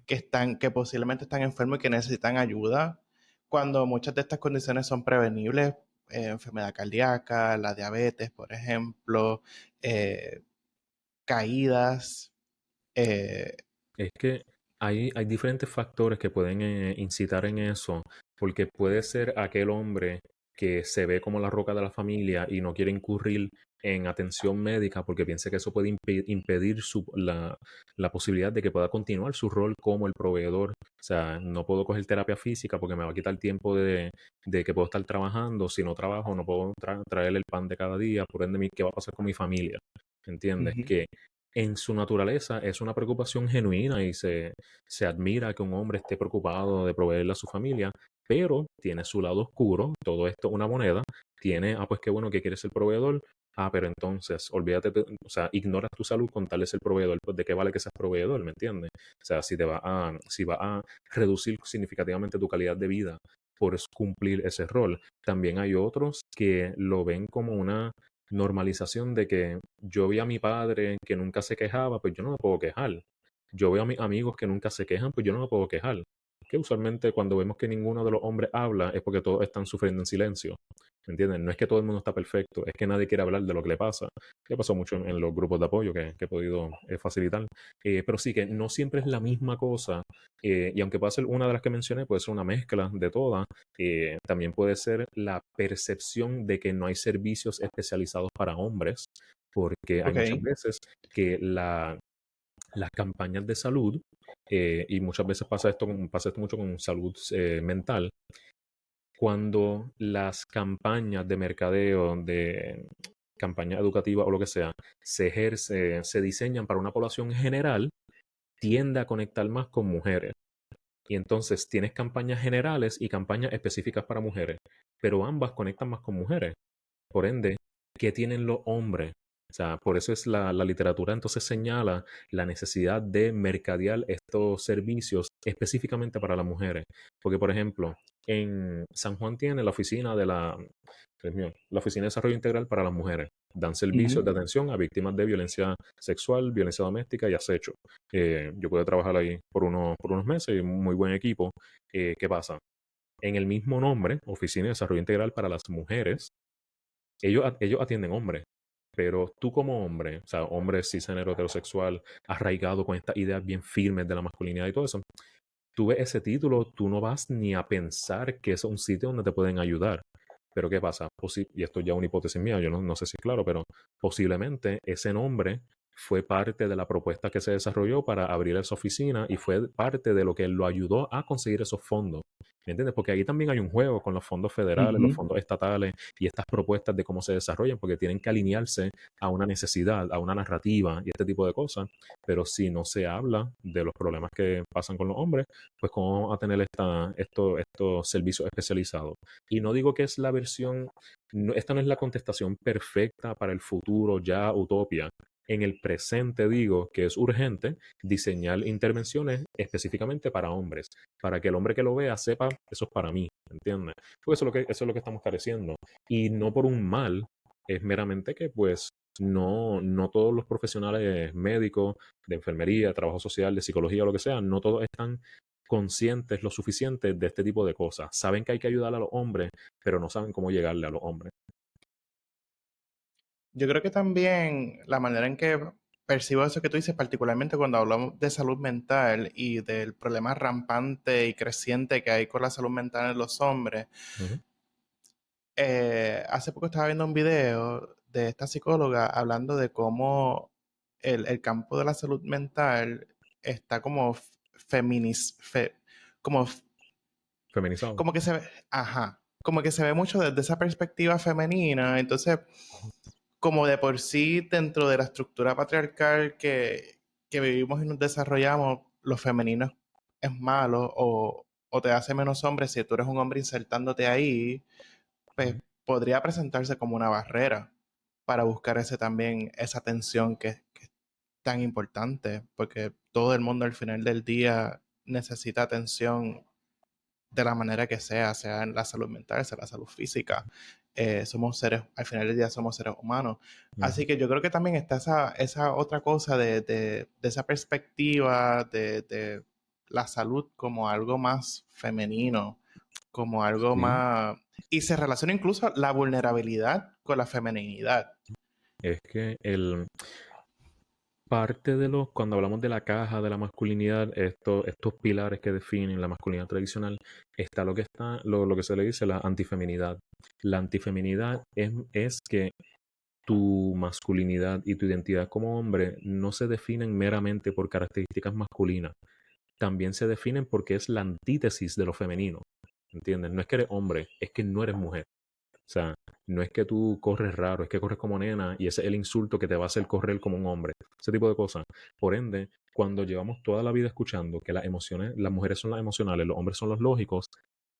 que posiblemente están enfermos y que necesitan ayuda, cuando muchas de estas condiciones son prevenibles, enfermedad cardíaca, la diabetes, por ejemplo, eh, caídas. eh, es que hay diferentes factores que pueden incitar en eso, porque puede ser aquel hombre que se ve como la roca de la familia y no quiere incurrir en atención médica porque piensa que eso puede impedir la posibilidad de que pueda continuar su rol como el proveedor. O sea, no puedo coger terapia física porque me va a quitar tiempo de que puedo estar trabajando. Si no trabajo, no puedo traer el pan de cada día. Por ende, ¿qué va a pasar con mi familia? ¿Entiendes? Ujú. Que en su naturaleza es una preocupación genuina y se admira que un hombre esté preocupado de proveerle a su familia, pero tiene su lado oscuro, todo esto una moneda, tiene, pues qué bueno que quieres ser proveedor, pero entonces olvídate, o sea, ignoras tu salud con tal de ser proveedor, pues de qué vale que seas proveedor, ¿me entiendes? O sea, si va a reducir significativamente tu calidad de vida por cumplir ese rol. También hay otros que lo ven como una normalización de que yo vi a mi padre que nunca se quejaba, pues yo no me puedo quejar. Yo veo a mis amigos que nunca se quejan, pues yo no me puedo quejar. Que usualmente cuando vemos que ninguno de los hombres habla es porque todos están sufriendo en silencio. ¿Me entienden? No es que todo el mundo está perfecto, es que nadie quiere hablar de lo que le pasa. Que pasó mucho en los grupos de apoyo que he podido facilitar. Pero sí que no siempre es la misma cosa. Y aunque pueda ser una de las que mencioné, puede ser una mezcla de todas. También puede ser la percepción de que no hay servicios especializados para hombres, porque hay Ok. muchas veces que las campañas de salud, y muchas veces pasa esto mucho con salud mental, cuando las campañas de mercadeo, de campaña educativa o lo que sea, se diseñan para una población general, tiende a conectar más con mujeres. Y entonces tienes campañas generales y campañas específicas para mujeres, pero ambas conectan más con mujeres. Por ende, ¿qué tienen los hombres? O sea, por eso es la literatura entonces señala la necesidad de mercadear estos servicios específicamente para las mujeres. Porque, por ejemplo, en San Juan tiene la oficina Dios mío, la oficina de desarrollo integral para las mujeres. Dan servicios de atención a víctimas de violencia sexual, violencia doméstica y acecho. Yo pude trabajar ahí por unos meses, muy buen equipo. ¿Qué pasa? En el mismo nombre, Oficina de Desarrollo Integral para las Mujeres, ellos atienden hombres, pero tú como hombre, o sea, hombre cisgénero heterosexual, arraigado con estas ideas bien firmes de la masculinidad y todo eso, tú ves ese título, tú no vas ni a pensar que es un sitio donde te pueden ayudar. Pero ¿qué pasa? Y esto ya es una hipótesis mía, yo no sé si es claro, pero posiblemente ese nombre fue parte de la propuesta que se desarrolló para abrir esa oficina y fue parte de lo que lo ayudó a conseguir esos fondos. ¿Me entiendes? Porque ahí también hay un juego con los fondos federales, los Ujú. fondos estatales y estas propuestas de cómo se desarrollan, porque tienen que alinearse a una necesidad, a una narrativa y este tipo de cosas. Pero si no se habla de los problemas que pasan con los hombres, pues cómo vamos a tener estos servicios especializados. Y no digo que es la versión, esta no es la contestación perfecta para el futuro, ya utopia. En el presente digo que es urgente diseñar intervenciones específicamente para hombres, para que el hombre que lo vea sepa, eso es para mí, ¿entiendes? Porque eso es lo que estamos careciendo. Y no por un mal, es meramente que pues no todos los profesionales médicos, de enfermería, trabajo social, de psicología, lo que sea, no todos están conscientes lo suficiente de este tipo de cosas. Saben que hay que ayudar a los hombres, pero no saben cómo llegarle a los hombres. Yo creo que también la manera en que percibo eso que tú dices, particularmente cuando hablamos de salud mental y del problema rampante y creciente que hay con la salud mental en los hombres, Ujú. hace poco estaba viendo un video de esta psicóloga hablando de cómo el campo de la salud mental está como feminiz, como, Feminizado. como que se ve, ajá, como que se ve mucho desde esa perspectiva femenina. Entonces, como de por sí, dentro de la estructura patriarcal que vivimos y nos desarrollamos, lo femenino es malo o te hace menos hombre si tú eres un hombre insertándote ahí, pues Ujú. podría presentarse como una barrera para buscar ese también, esa atención que es tan importante, porque todo el mundo al final del día necesita atención de la manera que sea en la salud mental, sea en la salud física. Somos seres, al final del día somos seres humanos. Ujú. Así que yo creo que también está esa otra cosa de esa perspectiva de la salud como algo más femenino, como algo Sí, más... Y se relaciona incluso la vulnerabilidad con la femeninidad. es que parte de cuando hablamos de la caja de la masculinidad, estos pilares que definen la masculinidad tradicional, está lo que se le dice la antifeminidad. La antifeminidad es que tu masculinidad y tu identidad como hombre no se definen meramente por características masculinas, también se definen porque es la antítesis de lo femenino, ¿entiendes? No es que eres hombre, es que no eres mujer. O sea, no es que tú corres raro, es que corres como nena y ese es el insulto que te va a hacer correr como un hombre. Ese tipo de cosas. Por ende, cuando llevamos toda la vida escuchando que las emociones, las mujeres son las emocionales, los hombres son los lógicos,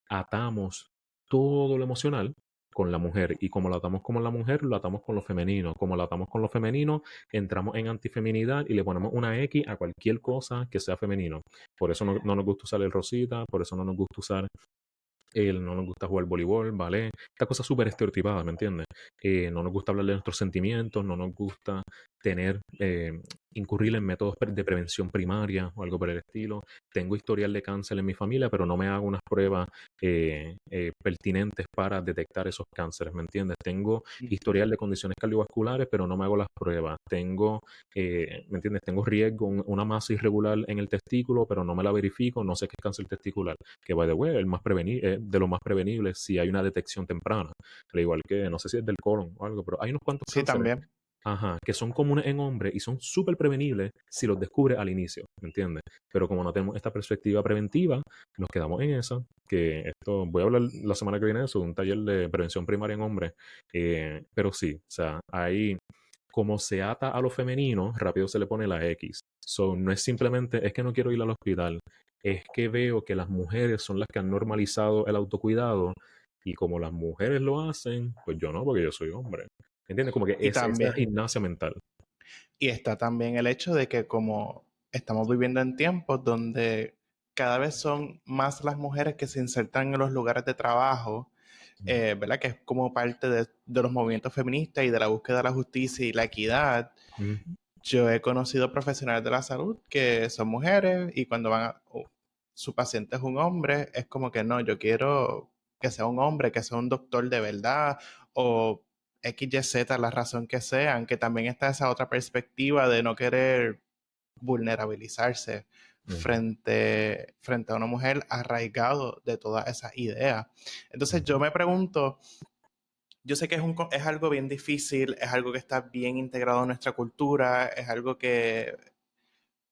atamos todo lo emocional con la mujer. Y como lo atamos con la mujer, lo atamos con lo femenino. Como lo atamos con lo femenino, entramos en antifeminidad y le ponemos una X a cualquier cosa que sea femenino. Por eso no nos gusta usar el rosita, por eso no nos gusta usar no nos gusta jugar voleibol, ballet, esta cosa súper estereotipada, ¿me entiendes? No nos gusta hablar de nuestros sentimientos, no nos gusta tener, incurrir en métodos de prevención primaria o algo por el estilo. Tengo historial de cáncer en mi familia, pero no me hago unas pruebas pertinentes para detectar esos cánceres, ¿me entiendes? Tengo Ujú. historial de condiciones cardiovasculares, pero no me hago las pruebas. Tengo, ¿me entiendes? Tengo riesgo, una masa irregular en el testículo, pero no me la verifico, no sé qué es cáncer testicular que by the way, de lo más prevenible si hay una detección temprana. Al igual que, no sé si es del colon o algo, pero hay unos cuantos Sí, cánceres, también. ajá, que son comunes en hombres y son súper prevenibles si los descubres al inicio, ¿me entiendes? Pero como no tenemos esta perspectiva preventiva, nos quedamos en eso, que esto, voy a hablar la semana que viene de eso, de un taller de prevención primaria en hombres, pero sí, o sea, ahí como se ata a lo femenino, rápido se le pone la X. So, no es simplemente, es que no quiero ir al hospital, es que veo que las mujeres son las que han normalizado el autocuidado y como las mujeres lo hacen, pues yo no, porque yo soy hombre. ¿Entiendes? Como que Y es esa también, gimnasia mental. y está también el hecho de que como estamos viviendo en tiempos donde cada vez son más las mujeres que se insertan en los lugares de trabajo, ¿verdad? Que es como parte de los movimientos feministas y de la búsqueda de la justicia y la equidad. Ujú, Yo he conocido profesionales de la salud que son mujeres y cuando su paciente es un hombre, es como que no, yo quiero que sea un hombre, que sea un doctor de verdad o X, Y, Z, la razón que sean, que también está esa otra perspectiva de no querer vulnerabilizarse ujú, frente a una mujer arraigado de todas esas ideas. Entonces yo ujú. me pregunto, yo sé que es algo bien difícil, es algo que está bien integrado en nuestra cultura, es algo que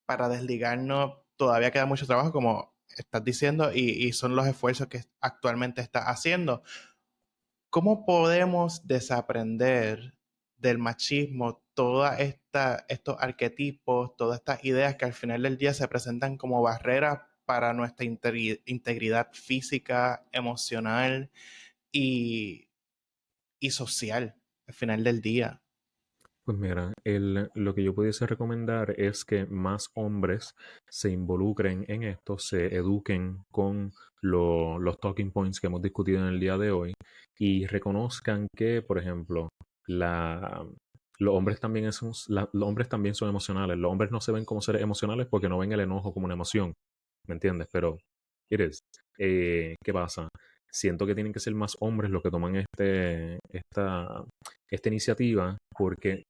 para desligarnos todavía queda mucho trabajo, como estás diciendo, y son los esfuerzos que actualmente estás haciendo. ¿Cómo podemos desaprender del machismo estos arquetipos, todas estas ideas que al final del día se presentan como barreras para nuestra integridad física, emocional y, y social al final del día? Pues mira, lo que yo pudiese recomendar es que más hombres se involucren en esto, se eduquen con los talking points que hemos discutido en el día de hoy y reconozcan que, por ejemplo, la, los hombres también son emocionales. Los hombres no se ven como seres emocionales porque no ven el enojo como una emoción, ¿me entiendes? Pero, it is. ¿Qué pasa? Siento que tienen que ser más hombres los que toman esta iniciativa porque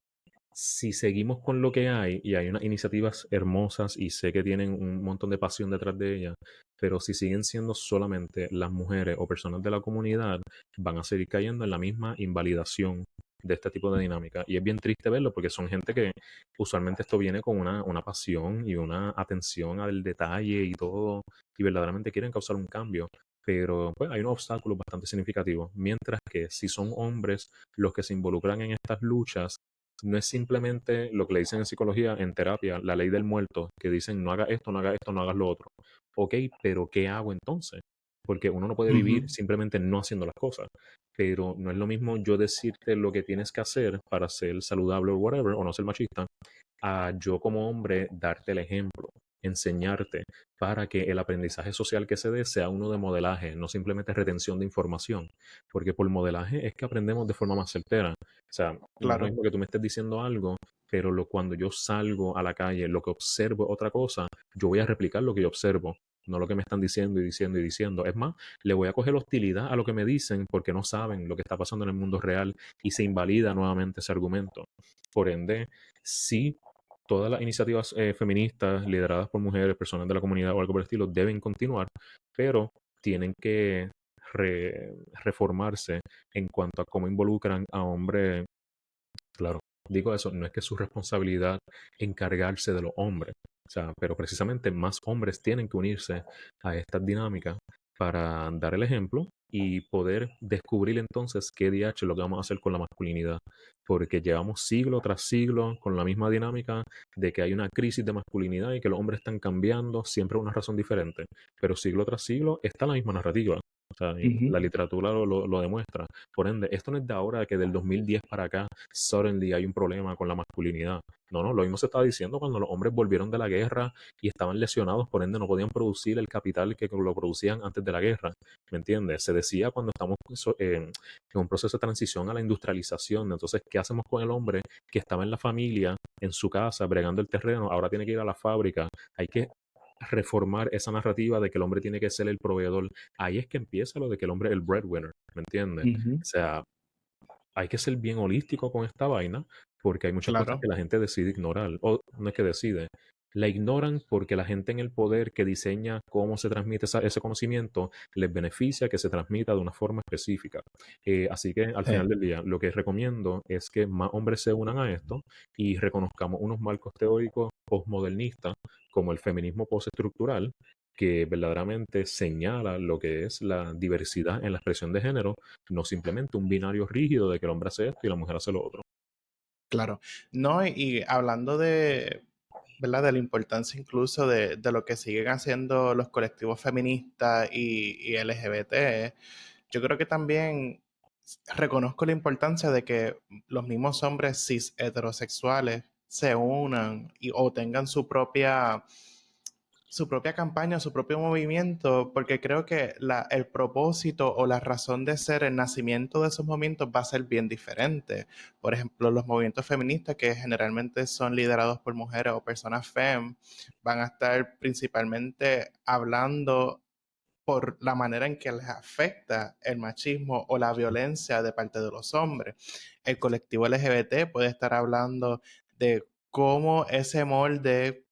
si seguimos con lo que hay, y hay unas iniciativas hermosas y sé que tienen un montón de pasión detrás de ellas, pero si siguen siendo solamente las mujeres o personas de la comunidad, van a seguir cayendo en la misma invalidación de este tipo de dinámica. Y es bien triste verlo porque son gente que usualmente esto viene con una pasión y una atención al detalle y todo, y verdaderamente quieren causar un cambio. Pero pues hay unos obstáculos bastante significativos. Mientras que si son hombres los que se involucran en estas luchas, no es simplemente lo que le dicen en psicología, en terapia, la ley del muerto, que dicen no hagas esto, no hagas esto, no hagas lo otro. Ok, pero ¿qué hago entonces? Porque uno no puede Ujú, vivir simplemente no haciendo las cosas. Pero no es lo mismo yo decirte lo que tienes que hacer para ser saludable o whatever, o no ser machista, a yo como hombre darte el ejemplo, enseñarte para que el aprendizaje social que se dé sea uno de modelaje, no simplemente retención de información, porque por modelaje es que aprendemos de forma más certera. O sea, no es lo claro. mismo que tú me estés diciendo algo, pero cuando yo salgo a la calle, lo que observo es otra cosa, yo voy a replicar lo que yo observo. No lo que me están diciendo y diciendo y diciendo. Es más, le voy a coger hostilidad a lo que me dicen porque no saben lo que está pasando en el mundo real y se invalida nuevamente ese argumento. Por ende, sí, todas las iniciativas feministas lideradas por mujeres, personas de la comunidad o algo por el estilo deben continuar, pero tienen que reformarse en cuanto a cómo involucran a hombres. Claro, digo eso, no es que es su responsabilidad encargarse de los hombres, o sea, pero precisamente más hombres tienen que unirse a estas dinámicas para dar el ejemplo y poder descubrir entonces qué DH es lo que vamos a hacer con la masculinidad, porque llevamos siglo tras siglo con la misma dinámica de que hay una crisis de masculinidad y que los hombres están cambiando, siempre una razón diferente, pero siglo tras siglo está la misma narrativa. O sea, y Ujú, la literatura lo demuestra. Por ende, esto no es de ahora que del 2010 para acá suddenly hay un problema con la masculinidad. No, no, lo mismo se estaba diciendo cuando los hombres volvieron de la guerra y estaban lesionados, por ende no podían producir el capital que lo producían antes de la guerra. ¿Me entiendes? Se decía cuando estamos en un proceso de transición a la industrialización. Entonces, ¿qué hacemos con el hombre que estaba en la familia, en su casa, bregando el terreno? Ahora tiene que ir a la fábrica. Hay que reformar esa narrativa de que el hombre tiene que ser el proveedor. Ahí es que empieza lo de que el hombre es el breadwinner, ¿me entiendes? ujú, O sea, hay que ser bien holístico con esta vaina, porque hay muchas cosas que claro. la gente decide ignorar, o no es que decide, la ignoran porque la gente en el poder que diseña cómo se transmite ese conocimiento les beneficia que se transmita de una forma específica. Así que al final del día, lo que recomiendo es que más hombres se unan a esto y reconozcamos unos marcos teóricos postmodernistas como el feminismo postestructural, que verdaderamente señala lo que es la diversidad en la expresión de género, no simplemente un binario rígido de que el hombre hace esto y la mujer hace lo otro. Claro. No, y hablando ¿verdad? De la importancia incluso de lo que siguen haciendo los colectivos feministas y LGBT, yo creo que también reconozco la importancia de que los mismos hombres cis heterosexuales se unan o tengan su propia campaña, su propio movimiento, porque creo que el propósito o la razón de ser, el nacimiento de esos movimientos va a ser bien diferente. Por ejemplo, los movimientos feministas, que generalmente son liderados por mujeres o personas fem, van a estar principalmente hablando por la manera en que les afecta el machismo o la violencia de parte de los hombres. El colectivo LGBT puede estar hablando de cómo ese molde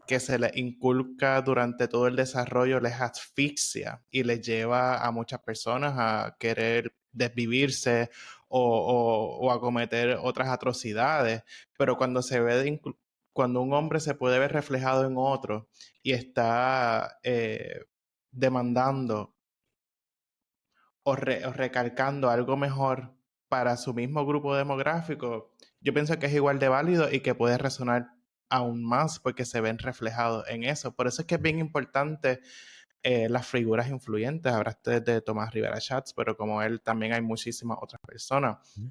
que se les inculca durante todo el desarrollo les asfixia y les lleva a muchas personas a querer desvivirse o a cometer otras atrocidades. Pero cuando se ve cuando un hombre se puede ver reflejado en otro y está demandando o recalcando algo mejor para su mismo grupo demográfico, yo pienso que es igual de válido y que puede resonar aún más porque se ven reflejados en eso. Por eso es que es bien importante las figuras influyentes. Hablaste de Tomás Rivera Schatz, pero como él también hay muchísimas otras personas. Ujú,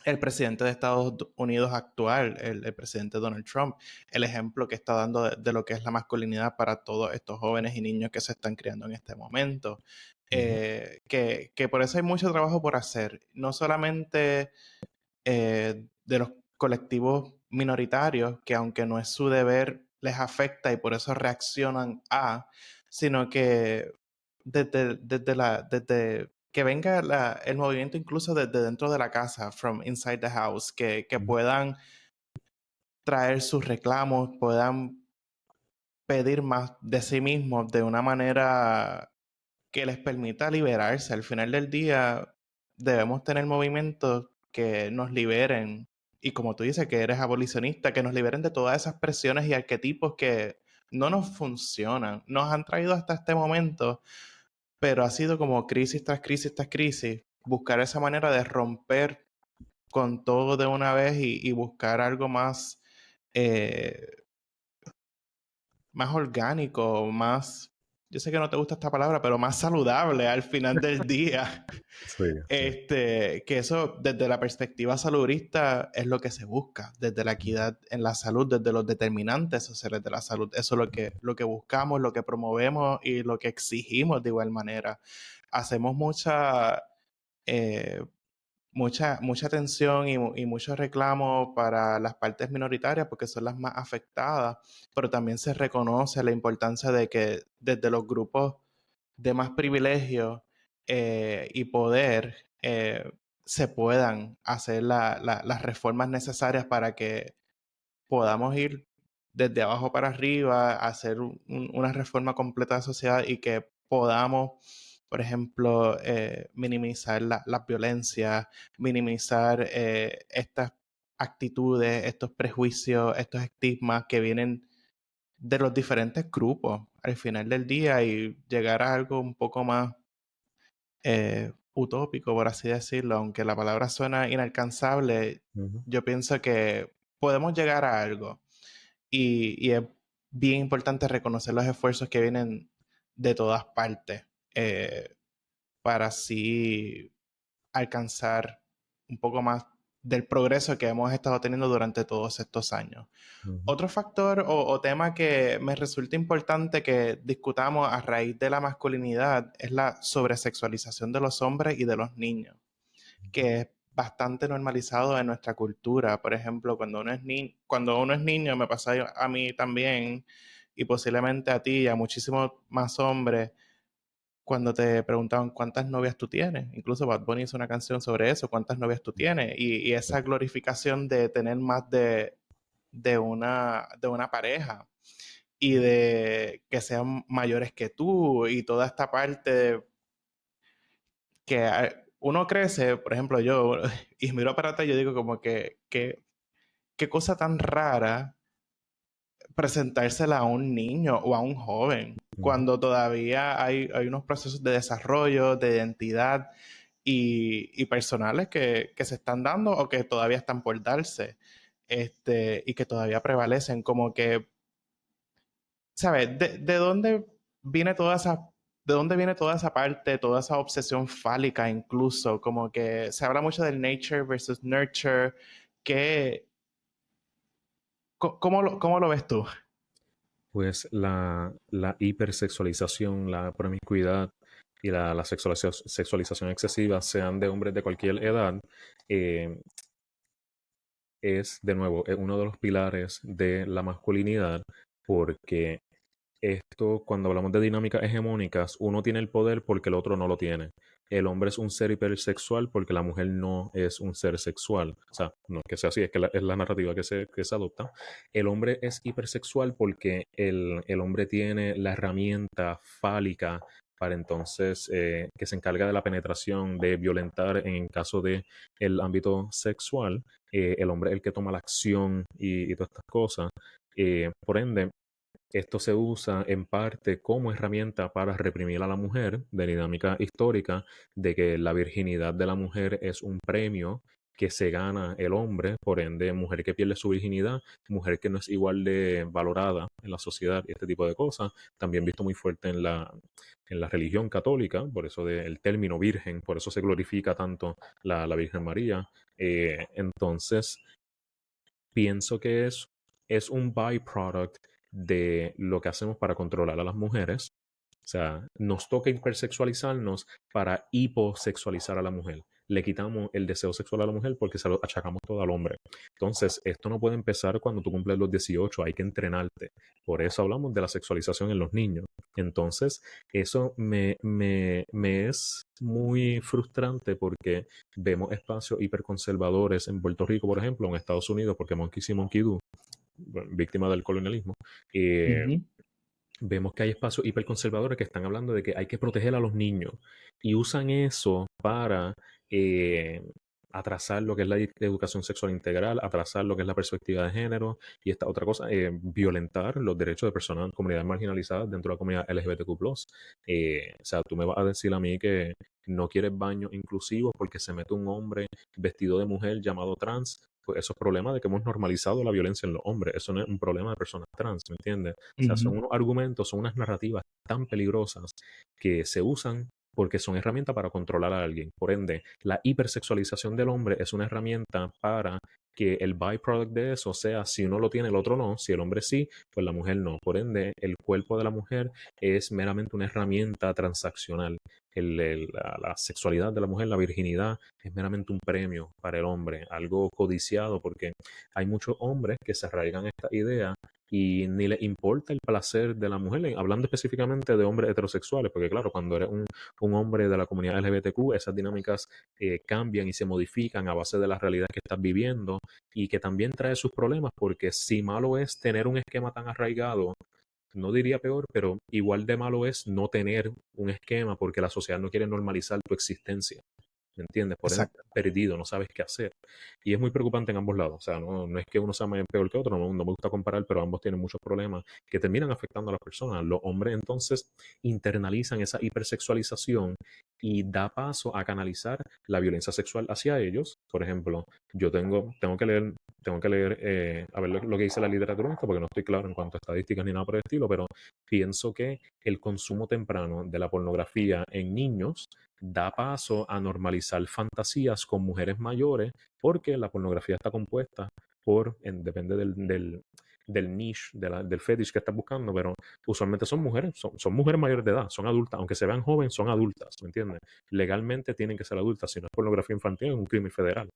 El presidente de Estados Unidos actual, el presidente Donald Trump, el ejemplo que está dando de lo que es la masculinidad para todos estos jóvenes y niños que se están criando en este momento. ujú, Que por eso hay mucho trabajo por hacer, no solamente de los colectivos minoritarios, que aunque no es su deber, les afecta y por eso reaccionan sino que desde que venga el movimiento incluso desde dentro de la casa, from inside the house, que ujú, puedan traer sus reclamos, puedan pedir más de sí mismos de una manera que les permita liberarse. Al final del día debemos tener movimientos que nos liberen y como tú dices que eres abolicionista, que nos liberen de todas esas presiones y arquetipos que no nos funcionan. Nos han traído hasta este momento, pero ha sido como crisis tras crisis tras crisis. Buscar esa manera de romper con todo de una vez y buscar algo más, eh, más orgánico, más, yo sé que no te gusta esta palabra, pero más saludable al final del día. sí, sí. Que eso desde la perspectiva saludista es lo que se busca, desde la Ujú, equidad en la salud, desde los determinantes sociales de la salud. Eso es lo que buscamos, lo que promovemos y lo que exigimos de igual manera. Hacemos eh, mucha atención y mucho reclamo para las partes minoritarias porque son las más afectadas, pero también se reconoce la importancia de que desde los grupos de más privilegio y poder se puedan hacer las reformas necesarias para que podamos ir desde abajo para arriba, hacer una reforma completa de la sociedad y que podamos, por ejemplo, minimizar las violencias, minimizar estas actitudes, estos prejuicios, estos estigmas que vienen de los diferentes grupos al final del día y llegar a algo un poco más utópico, por así decirlo, aunque la palabra suena inalcanzable, ujú, yo pienso que podemos llegar a algo y es bien importante reconocer los esfuerzos que vienen de todas partes eh, para así alcanzar un poco más del progreso que hemos estado teniendo durante todos estos años. ujú, Otro factor o tema que me resulta importante que discutamos a raíz de la masculinidad es la sobresexualización de los hombres y de los niños, que es bastante normalizado en nuestra cultura. Por ejemplo, cuando uno es niño, me pasa a mí también, y posiblemente a ti y a muchísimos más hombres, cuando te preguntaban cuántas novias tú tienes. Incluso Bad Bunny hizo una canción sobre eso, cuántas novias tú tienes. Y sí, esa glorificación de tener más de una pareja y de que sean mayores que tú y toda esta parte que uno crece, por ejemplo, yo, y miro para atrás y yo digo como que qué cosa tan rara presentársela a un niño o a un joven, ujú, cuando todavía hay unos procesos de desarrollo, de identidad y personales que se están dando o que todavía están por darse, y que todavía prevalecen, como que, ¿sabes? De dónde viene de dónde viene toda esa parte, toda esa obsesión fálica incluso? Como que se habla mucho del nature versus nurture, que, cómo lo ves tú? Pues la hipersexualización, la promiscuidad y la sexualización excesiva, sean de hombres de cualquier edad, eh, es de nuevo uno de los pilares de la masculinidad, porque esto, cuando hablamos de dinámicas hegemónicas, uno tiene el poder porque el otro no lo tiene. El hombre es un ser hipersexual porque la mujer no es un ser sexual. O sea, no es que sea así, es que es la narrativa que se adopta. El hombre es hipersexual porque el hombre tiene la herramienta fálica para entonces que se encarga de la penetración, de violentar en caso de el ámbito sexual. El hombre es el que toma la acción y todas estas cosas. Por ende, esto se usa en parte como herramienta para reprimir a la mujer, de dinámica histórica, de que la virginidad de la mujer es un premio que se gana el hombre, por ende, mujer que pierde su virginidad, mujer que no es igual de valorada en la sociedad y este tipo de cosas, también visto muy fuerte en la religión católica, por eso del término virgen, por eso se glorifica tanto la Virgen María. Entonces, pienso que es un byproduct de lo que hacemos para controlar a las mujeres. O sea, nos toca hipersexualizarnos para hiposexualizar a la mujer. Le quitamos el deseo sexual a la mujer porque se lo achacamos todo al hombre. Entonces, esto no puede empezar cuando tú cumples los 18, hay que entrenarte. Por eso hablamos de la sexualización en los niños. Entonces, eso me es muy frustrante porque vemos espacios hiperconservadores en Puerto Rico, por ejemplo, en Estados Unidos, porque Monkey see, Monkey do, bueno, víctima del colonialismo. eh, Ujú. Vemos que hay espacios hiperconservadores que están hablando de que hay que proteger a los niños y usan eso para eh, atrasar lo que es la educación sexual integral, atrasar lo que es la perspectiva de género y esta otra cosa, violentar los derechos de personas, comunidades marginalizadas dentro de la comunidad LGBTQ+. O sea, tú me vas a decir a mí que no quieres baños inclusivos porque se mete un hombre vestido de mujer llamado trans, pues eso es problema de que hemos normalizado la violencia en los hombres. Eso no es un problema de personas trans, ¿me entiendes? O sea, son Ujú. unos argumentos, son unas narrativas tan peligrosas que se usan porque son herramientas para controlar a alguien. Por ende, la hipersexualización del hombre es una herramienta para que el byproduct de eso sea, si uno lo tiene, el otro no. Si el hombre sí, pues la mujer no. Por ende, el cuerpo de la mujer es meramente una herramienta transaccional. La sexualidad de la mujer, la virginidad, es meramente un premio para el hombre, algo codiciado, porque hay muchos hombres que se arraigan a esta idea y ni les importa el placer de la mujer, hablando específicamente de hombres heterosexuales, porque claro, cuando eres un hombre de la comunidad LGBTQ, esas dinámicas cambian y se modifican a base de la realidad que estás viviendo y que también trae sus problemas, porque si malo es tener un esquema tan arraigado, no diría peor, pero igual de malo es no tener un esquema porque la sociedad no quiere normalizar tu existencia. ¿Me entiendes? Por ende, Exacto. estás perdido, no sabes qué hacer. Y es muy preocupante en ambos lados. O sea, no es que uno sea peor que otro, no me gusta comparar, pero ambos tienen muchos problemas que terminan afectando a las personas. Los hombres entonces internalizan esa hipersexualización y da paso a canalizar la violencia sexual hacia ellos. Por ejemplo, yo tengo que leer a ver lo que dice la literatura en esto, porque no estoy claro en cuanto a estadísticas ni nada por el estilo, pero pienso que el consumo temprano de la pornografía en niños da paso a normalizar fantasías con mujeres mayores, porque la pornografía está compuesta depende del niche, del fetish que estás buscando, pero usualmente son mujeres, son mujeres mayores de edad, son adultas, aunque se vean jóvenes, son adultas, ¿me entiendes? Legalmente tienen que ser adultas, si no es pornografía infantil es un crimen federal.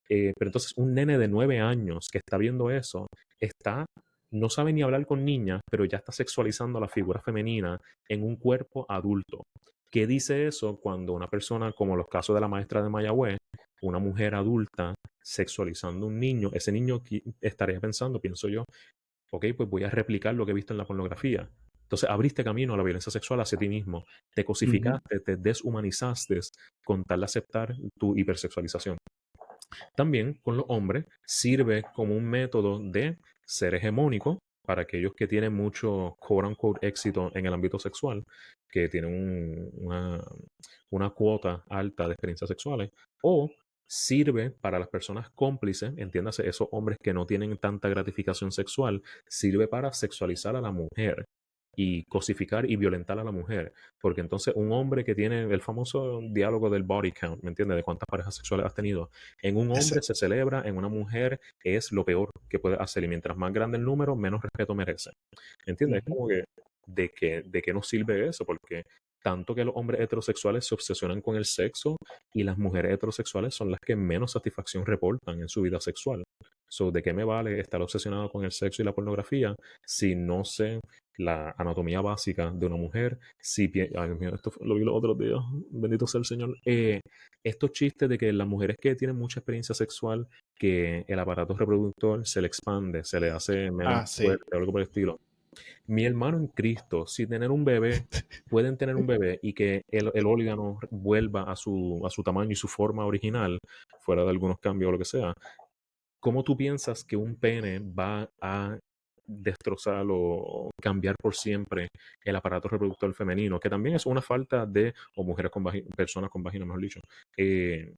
Pero entonces un nene de 9 años que está viendo eso, está, no sabe ni hablar con niñas, pero ya está sexualizando a la figura femenina en un cuerpo adulto. ¿Qué dice eso cuando una persona, como los casos de la maestra de Mayagüez, una mujer adulta sexualizando a un niño, ese niño estaría pensando, pienso yo, ok, pues voy a replicar lo que he visto en la pornografía. Entonces abriste camino a la violencia sexual hacia ti mismo, te Ujú. cosificaste, te deshumanizaste con tal de aceptar tu hipersexualización. También con los hombres sirve como un método de ser hegemónico para aquellos que tienen mucho quote unquote éxito en el ámbito sexual, que tienen una cuota alta de experiencias sexuales, o sirve para las personas cómplices, entiéndase, esos hombres que no tienen tanta gratificación sexual, sirve para sexualizar a la mujer. y cosificar y violentar a la mujer. Porque entonces un hombre que tiene el famoso diálogo del body count, ¿me entiendes? De cuántas parejas sexuales has tenido. En un hombre Ese- se celebra, en una mujer es lo peor que puede hacer. Y mientras más grande el número, menos respeto merece. ¿Entiendes? Es Ujú. como que, ¿de qué nos sirve eso? Porque tanto que los hombres heterosexuales se obsesionan con el sexo y las mujeres heterosexuales son las que menos satisfacción reportan en su vida sexual. So, ¿de qué me vale estar obsesionado con el sexo y la pornografía si no sé la anatomía básica de una mujer? Ay, Dios mío, esto lo vi los otros días, bendito sea el Señor. Estos chistes de que las mujeres que tienen mucha experiencia sexual, que el aparato reproductor se le expande, se le hace menos Ah, sí. fuerte, algo por el estilo. Mi hermano en Cristo, si tener un bebé, pueden tener un bebé y que el órgano vuelva a su tamaño y su forma original, fuera de algunos cambios o lo que sea. ¿Cómo tú piensas que un pene va a destrozar o cambiar por siempre el aparato reproductor femenino? Que también es una falta de, o mujeres con vagina, personas con vagina, mejor dicho, eh,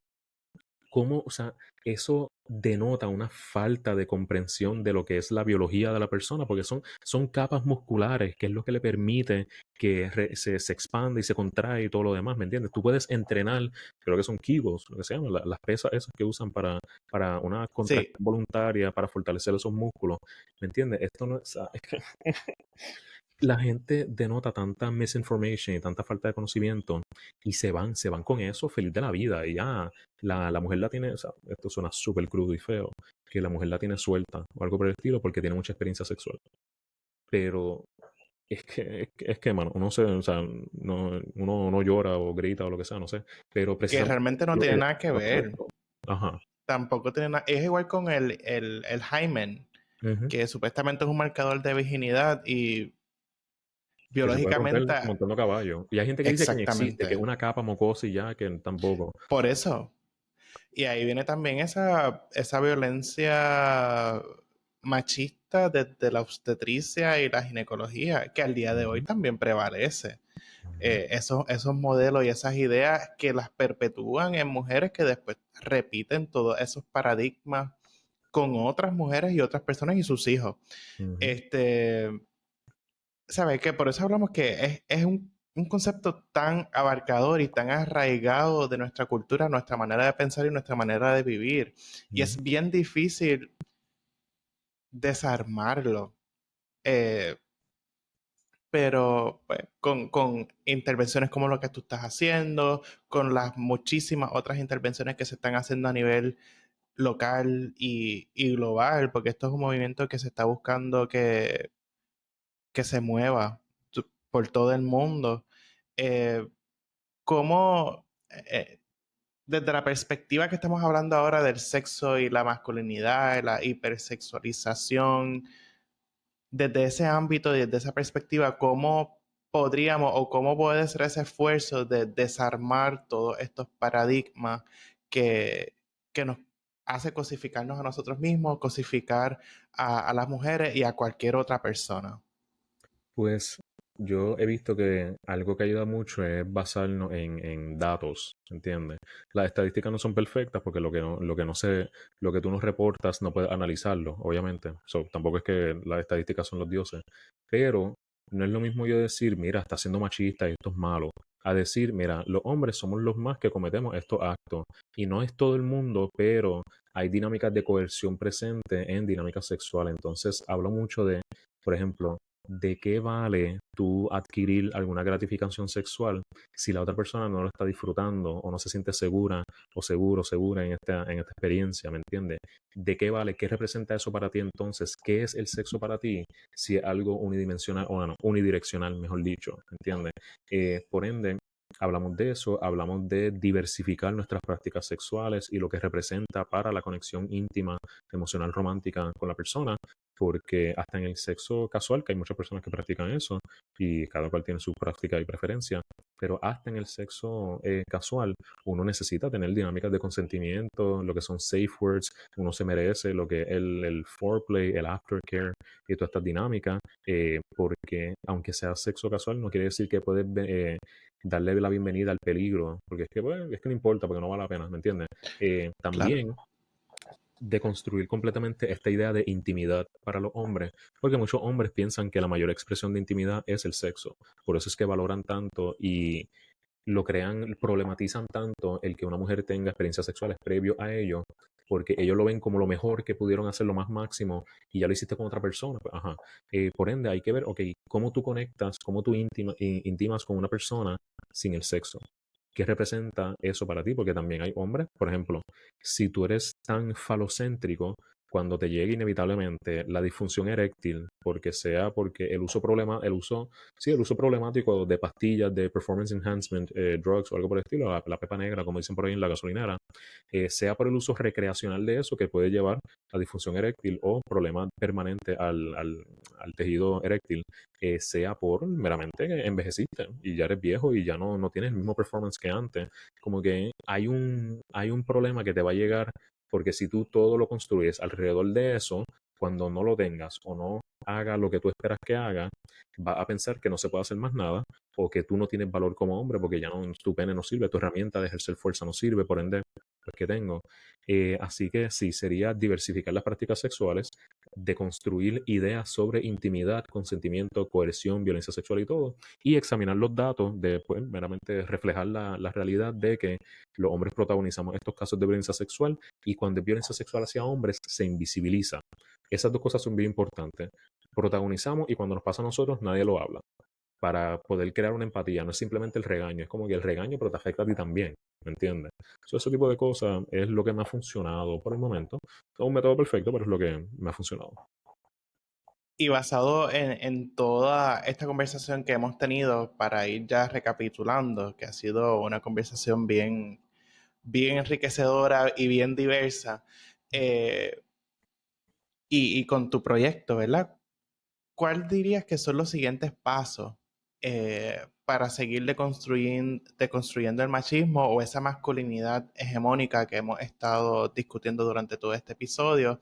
cómo, o sea, eso denota una falta de comprensión de lo que es la biología de la persona, porque son capas musculares, que es lo que le permite que se expanda y se contrae y todo lo demás, ¿me entiendes? Tú puedes entrenar, creo que son Kegels, lo que se llama, las pesas esas que usan para una Sí, contracción voluntaria, para fortalecer esos músculos, ¿me entiendes? Esto no es, es que la gente denota tanta misinformation y tanta falta de conocimiento y se van con eso feliz de la vida. Y ya, la mujer la tiene, o sea, esto suena súper crudo y feo, que la mujer la tiene suelta o algo por el estilo porque tiene mucha experiencia sexual. Pero es que, mano, uno se, o sea, uno llora o grita o lo que sea, no sé. Pero que precisamente realmente no lo tiene que nada que lo ver. correcto. Ajá. Tampoco tiene nada. Es igual con el hymen, Ujú. que supuestamente es un marcador de virginidad y Que se puede romper biológicamente, montando caballo. Y hay gente que dice que ni existe, que es exactamente. una capa mocosa y ya, que tampoco. Por eso. Y ahí viene también esa violencia machista desde la obstetricia y la ginecología, que al día de hoy Ujú, también prevalece. ujú, Esos modelos y esas ideas que las perpetúan en mujeres que después repiten todos esos paradigmas con otras mujeres y otras personas y sus hijos. ujú. Este, ¿Sabes? Que por eso hablamos que es un concepto tan abarcador y tan arraigado de nuestra cultura, nuestra manera de pensar y nuestra manera de vivir. Y Ujú. es bien difícil desarmarlo. Eh, pero pues, con intervenciones como lo que tú estás haciendo, con las muchísimas otras intervenciones que se están haciendo a nivel local y global, porque esto es un movimiento que se está buscando que se mueva por todo el mundo. Eh, ¿Cómo, desde la perspectiva que estamos hablando ahora del sexo y la masculinidad, la hipersexualización, desde ese ámbito y desde esa perspectiva, cómo podríamos o cómo puede ser ese esfuerzo de desarmar todos estos paradigmas que, que nos hace cosificarnos a nosotros mismos, cosificar a las mujeres y a cualquier otra persona? Pues yo he visto que algo que ayuda mucho es basarnos en datos, ¿entiendes? Las estadísticas no son perfectas porque lo que tú nos reportas no puedes analizarlo, obviamente. So, tampoco es que las estadísticas son los dioses, pero no es lo mismo yo decir, mira, está siendo machista y esto es malo, a decir, mira, los hombres somos los más que cometemos estos actos y no es todo el mundo, pero hay dinámicas de coerción presente en dinámicas sexuales. Entonces, hablo mucho de, por ejemplo, ¿de qué vale tú adquirir alguna gratificación sexual si la otra persona no lo está disfrutando o no se siente segura o seguro, segura en esta experiencia? ¿Me entiendes? ¿De qué vale? ¿Qué representa eso para ti entonces? ¿Qué es el sexo para ti si es algo unidimensional o no, unidireccional, mejor dicho? ¿Entiendes? Por ende, hablamos de eso, hablamos de diversificar nuestras prácticas sexuales y lo que representa para la conexión íntima, emocional, romántica con la persona, porque hasta en el sexo casual, que hay muchas personas que practican eso, y cada cual tiene su práctica y preferencia, pero hasta en el sexo casual, uno necesita tener dinámicas de consentimiento, lo que son safe words, uno se merece lo que es el foreplay, el aftercare y todas estas dinámicas, porque aunque sea sexo casual, no quiere decir que puedes darle la bienvenida al peligro, porque es que, bueno, es que no importa, porque no vale la pena, ¿me entiendes? Claro. También de construir completamente esta idea de intimidad para los hombres, porque muchos hombres piensan que la mayor expresión de intimidad es el sexo. Por eso es que valoran tanto y lo crean, problematizan tanto el que una mujer tenga experiencias sexuales previo a ello, porque ellos lo ven como lo mejor que pudieron hacer, lo más máximo, y ya lo hiciste con otra persona. Pues, ajá. Por ende, hay que ver, ok, cómo tú conectas, cómo tú intimas con una persona sin el sexo. ¿Qué representa eso para ti? Porque también hay hombres, por ejemplo, si tú eres tan falocéntrico, cuando te llegue inevitablemente la disfunción eréctil, porque sea porque el uso problemático de pastillas de performance enhancement, drugs o algo por el estilo, la pepa negra, como dicen por ahí en la gasolinera, sea por el uso recreacional de eso que puede llevar a disfunción eréctil o problemas permanentes al tejido eréctil, sea por meramente que envejeciste y ya eres viejo y ya no tienes el mismo performance que antes. Como que hay un problema que te va a llegar porque si tú todo lo construyes alrededor de eso, cuando no lo tengas o no haga lo que tú esperas que haga, va a pensar que no se puede hacer más nada o que tú no tienes valor como hombre porque ya no, tu pene no sirve, tu herramienta de ejercer fuerza no sirve, por ende, pues que tengo. Así que sí, sería diversificar las prácticas sexuales, de construir ideas sobre intimidad, consentimiento, coerción, violencia sexual y todo, y examinar los datos de, pues, meramente reflejar la realidad de que los hombres protagonizamos estos casos de violencia sexual y cuando es violencia sexual hacia hombres se invisibiliza. Esas dos cosas son bien importantes. Protagonizamos y cuando nos pasa a nosotros nadie lo habla para poder crear una empatía. No es simplemente el regaño, es como que el regaño, pero te afecta a ti también, ¿me entiendes? Ese tipo de cosas es lo que me ha funcionado por el momento. No es un método perfecto, pero es lo que me ha funcionado. Y basado en toda esta conversación que hemos tenido, para ir ya recapitulando, que ha sido una conversación bien, bien enriquecedora y bien diversa, eh, y con tu proyecto, ¿verdad? ¿Cuál dirías que son los siguientes pasos para seguir deconstruyendo el machismo o esa masculinidad hegemónica que hemos estado discutiendo durante todo este episodio?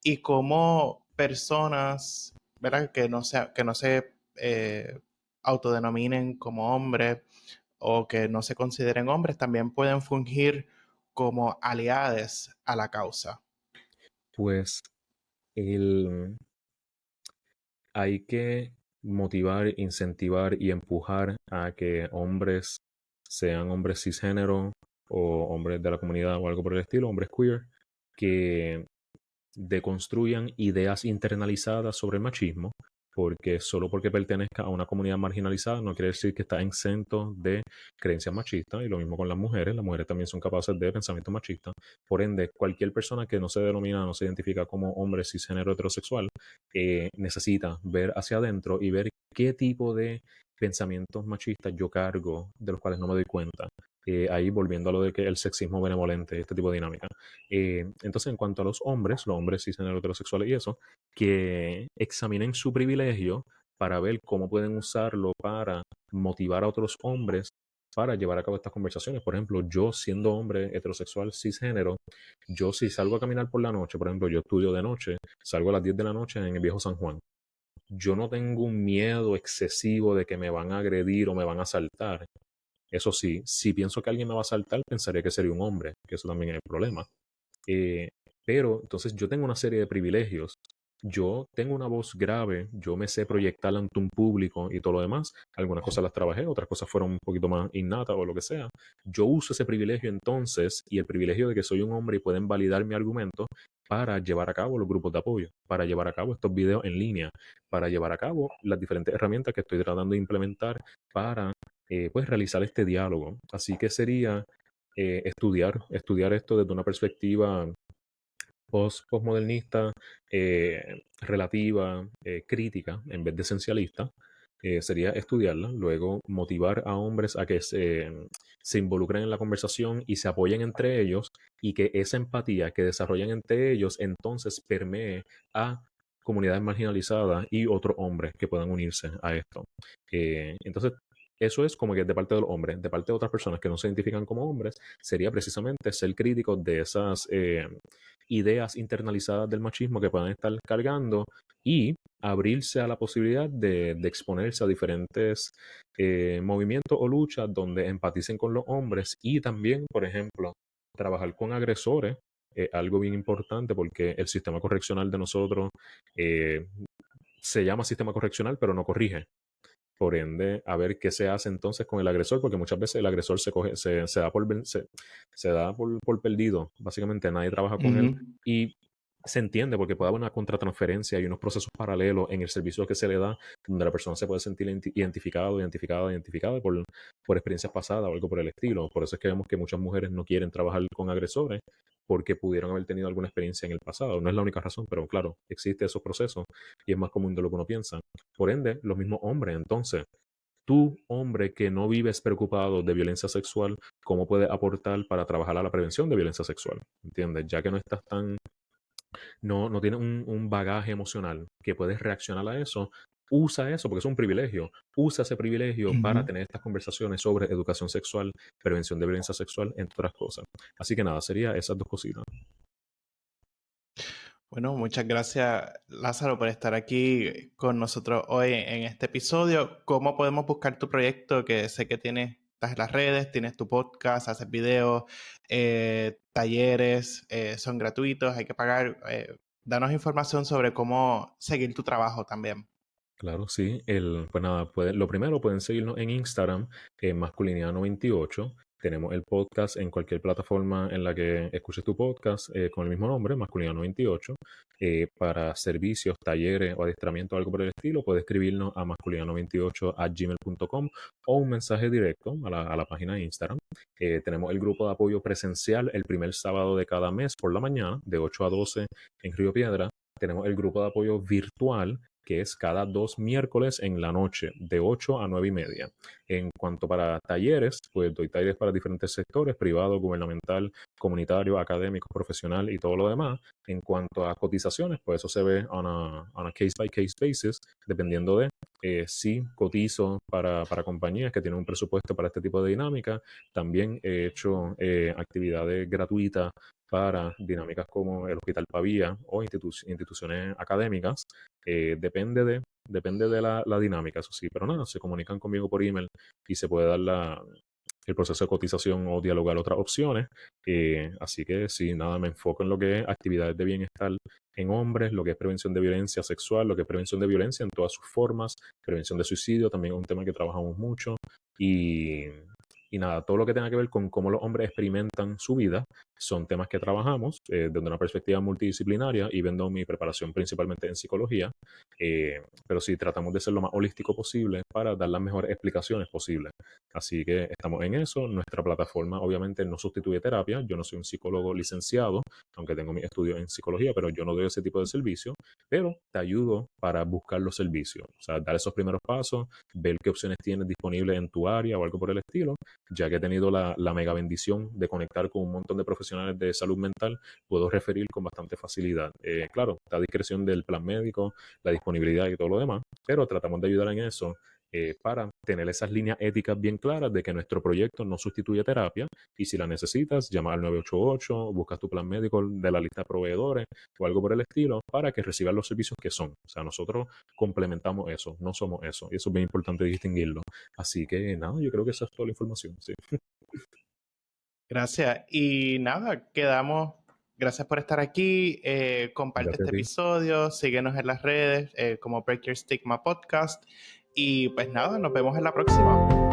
Y cómo personas, ¿verdad? Que no se autodenominen como hombres o que no se consideren hombres, también pueden fungir como aliados a la causa. Pues el, hay que motivar, incentivar y empujar a que hombres sean hombres cisgénero o hombres de la comunidad o algo por el estilo, hombres queer, que deconstruyan ideas internalizadas sobre el machismo, porque solo porque pertenezca a una comunidad marginalizada no quiere decir que está exento de creencias machistas, y lo mismo con las mujeres también son capaces de pensamiento machista. Por ende, cualquier persona que no se denomina, no se identifica como hombre cisgénero heterosexual, necesita ver hacia adentro y ver qué tipo de pensamientos machistas yo cargo, de los cuales no me doy cuenta. Ahí volviendo a lo de que el sexismo benevolente, este tipo de dinámica. Entonces, en cuanto a los hombres cisgénero heterosexuales y eso, que examinen su privilegio para ver cómo pueden usarlo para motivar a otros hombres para llevar a cabo estas conversaciones. Por ejemplo, yo siendo hombre heterosexual cisgénero, yo si salgo a caminar por la noche, por ejemplo, yo estudio de noche, salgo a las 10 de la noche en el viejo San Juan. Yo no tengo un miedo excesivo de que me van a agredir o me van a asaltar. Eso sí, si pienso que alguien me va a asaltar, pensaría que sería un hombre, que eso también es el problema. Eh, pero entonces yo tengo una serie de privilegios. Yo tengo una voz grave, yo me sé proyectar ante un público y todo lo demás. Algunas cosas las trabajé, otras cosas fueron un poquito más innatas o lo que sea. Yo uso ese privilegio entonces y el privilegio de que soy un hombre y pueden validar mi argumento para llevar a cabo los grupos de apoyo, para llevar a cabo estos videos en línea, para llevar a cabo las diferentes herramientas que estoy tratando de implementar para pues realizar este diálogo. Así que sería estudiar esto desde una perspectiva postmodernista, relativa, crítica, en vez de esencialista. Sería estudiarla, luego motivar a hombres a que se involucren en la conversación y se apoyen entre ellos y que esa empatía que desarrollan entre ellos entonces permee a comunidades marginalizadas y otros hombres que puedan unirse a esto. Entonces, eso es como que de parte de los hombres. De parte de otras personas que no se identifican como hombres, sería precisamente ser críticos de esas ideas internalizadas del machismo que puedan estar cargando y abrirse a la posibilidad de exponerse a diferentes movimientos o luchas donde empaticen con los hombres y también, por ejemplo, trabajar con agresores es algo bien importante porque el sistema correccional de nosotros se llama sistema correccional, pero no corrige. Por ende, a ver qué se hace entonces con el agresor, porque muchas veces el agresor se da se da por perdido. Básicamente nadie trabaja con él Ujú. y se entiende porque puede haber una contratransferencia y unos procesos paralelos en el servicio que se le da, donde la persona se puede sentir identificada por experiencias pasadas o algo por el estilo. Por eso es que vemos que muchas mujeres no quieren trabajar con agresores porque pudieron haber tenido alguna experiencia en el pasado. No es la única razón, pero claro, existe esos procesos y es más común de lo que uno piensa. Por ende, los mismos hombres, entonces, tú, hombre que no vives preocupado de violencia sexual, ¿cómo puedes aportar para trabajar a la prevención de violencia sexual? ¿Entiendes? Ya que no estás no tienes un bagaje emocional que puedes reaccionar a eso, usa eso, porque es un privilegio. Usa ese privilegio para Ujú. tener estas conversaciones sobre educación sexual, prevención de violencia sexual, entre otras cosas. Así que nada, sería esas dos cositas. Bueno, muchas gracias, Lázaro, por estar aquí con nosotros hoy en este episodio. ¿Cómo podemos buscar tu proyecto? Que sé que estás en las redes, tienes tu podcast, haces videos, talleres, son gratuitos, hay que pagar. Danos información sobre cómo seguir tu trabajo también. Claro, sí. Pues nada, lo primero pueden seguirnos en Instagram, en Masculinidad98. Tenemos el podcast en cualquier plataforma en la que escuches tu podcast con el mismo nombre, Masculinidad98. Para servicios, talleres o adiestramiento o algo por el estilo, puedes escribirnos a masculinidad98@gmail.com o un mensaje directo a la página de Instagram. Tenemos el grupo de apoyo presencial el primer sábado de cada mes por la mañana, de 8 a 12 en Río Piedra. Tenemos el grupo de apoyo virtual que es cada 2 miércoles en la noche, de 8 a 9 y media. En cuanto para talleres, pues doy talleres para diferentes sectores, privado, gubernamental, comunitario, académico, profesional y todo lo demás. En cuanto a cotizaciones, pues eso se ve on a case by case basis, dependiendo de si cotizo para compañías que tienen un presupuesto para este tipo de dinámica. También he hecho actividades gratuitas para dinámicas como el Hospital Pavía o instituciones académicas. Depende de la dinámica, eso sí, pero nada, se comunican conmigo por email y se puede dar el proceso de cotización o dialogar otras opciones. Así que sí, nada, me enfoco en lo que es actividades de bienestar en hombres, lo que es prevención de violencia sexual, lo que es prevención de violencia en todas sus formas, prevención de suicidio, también es un tema que trabajamos mucho. Y, y nada, todo lo que tenga que ver con cómo los hombres experimentan su vida son temas que trabajamos desde una perspectiva multidisciplinaria y viendo mi preparación principalmente en psicología. Pero sí, tratamos de ser lo más holístico posible para dar las mejores explicaciones posibles. Así que estamos en eso. Nuestra plataforma obviamente no sustituye terapia. Yo no soy un psicólogo licenciado, aunque tengo mis estudios en psicología, pero yo no doy ese tipo de servicio. Pero te ayudo para buscar los servicios. O sea, dar esos primeros pasos, ver qué opciones tienes disponibles en tu área o algo por el estilo. Ya que he tenido la mega bendición de conectar con un montón de profesionales de salud mental, puedo referir con bastante facilidad. Claro, está a discreción del plan médico, la disponibilidad y todo lo demás, pero tratamos de ayudar en eso para tener esas líneas éticas bien claras de que nuestro proyecto no sustituye terapia y si la necesitas, llama al 988, buscas tu plan médico de la lista de proveedores o algo por el estilo para que recibas los servicios que son. O sea, nosotros complementamos eso, no somos eso y eso es bien importante distinguirlo. Así que nada, yo creo que esa es toda la información. Sí. Gracias. Y nada, quedamos. Gracias por estar aquí. Comparte Gracias este a ti. episodio, síguenos en las redes como Break Your Stigma Podcast. Y pues nada, nos vemos en la próxima.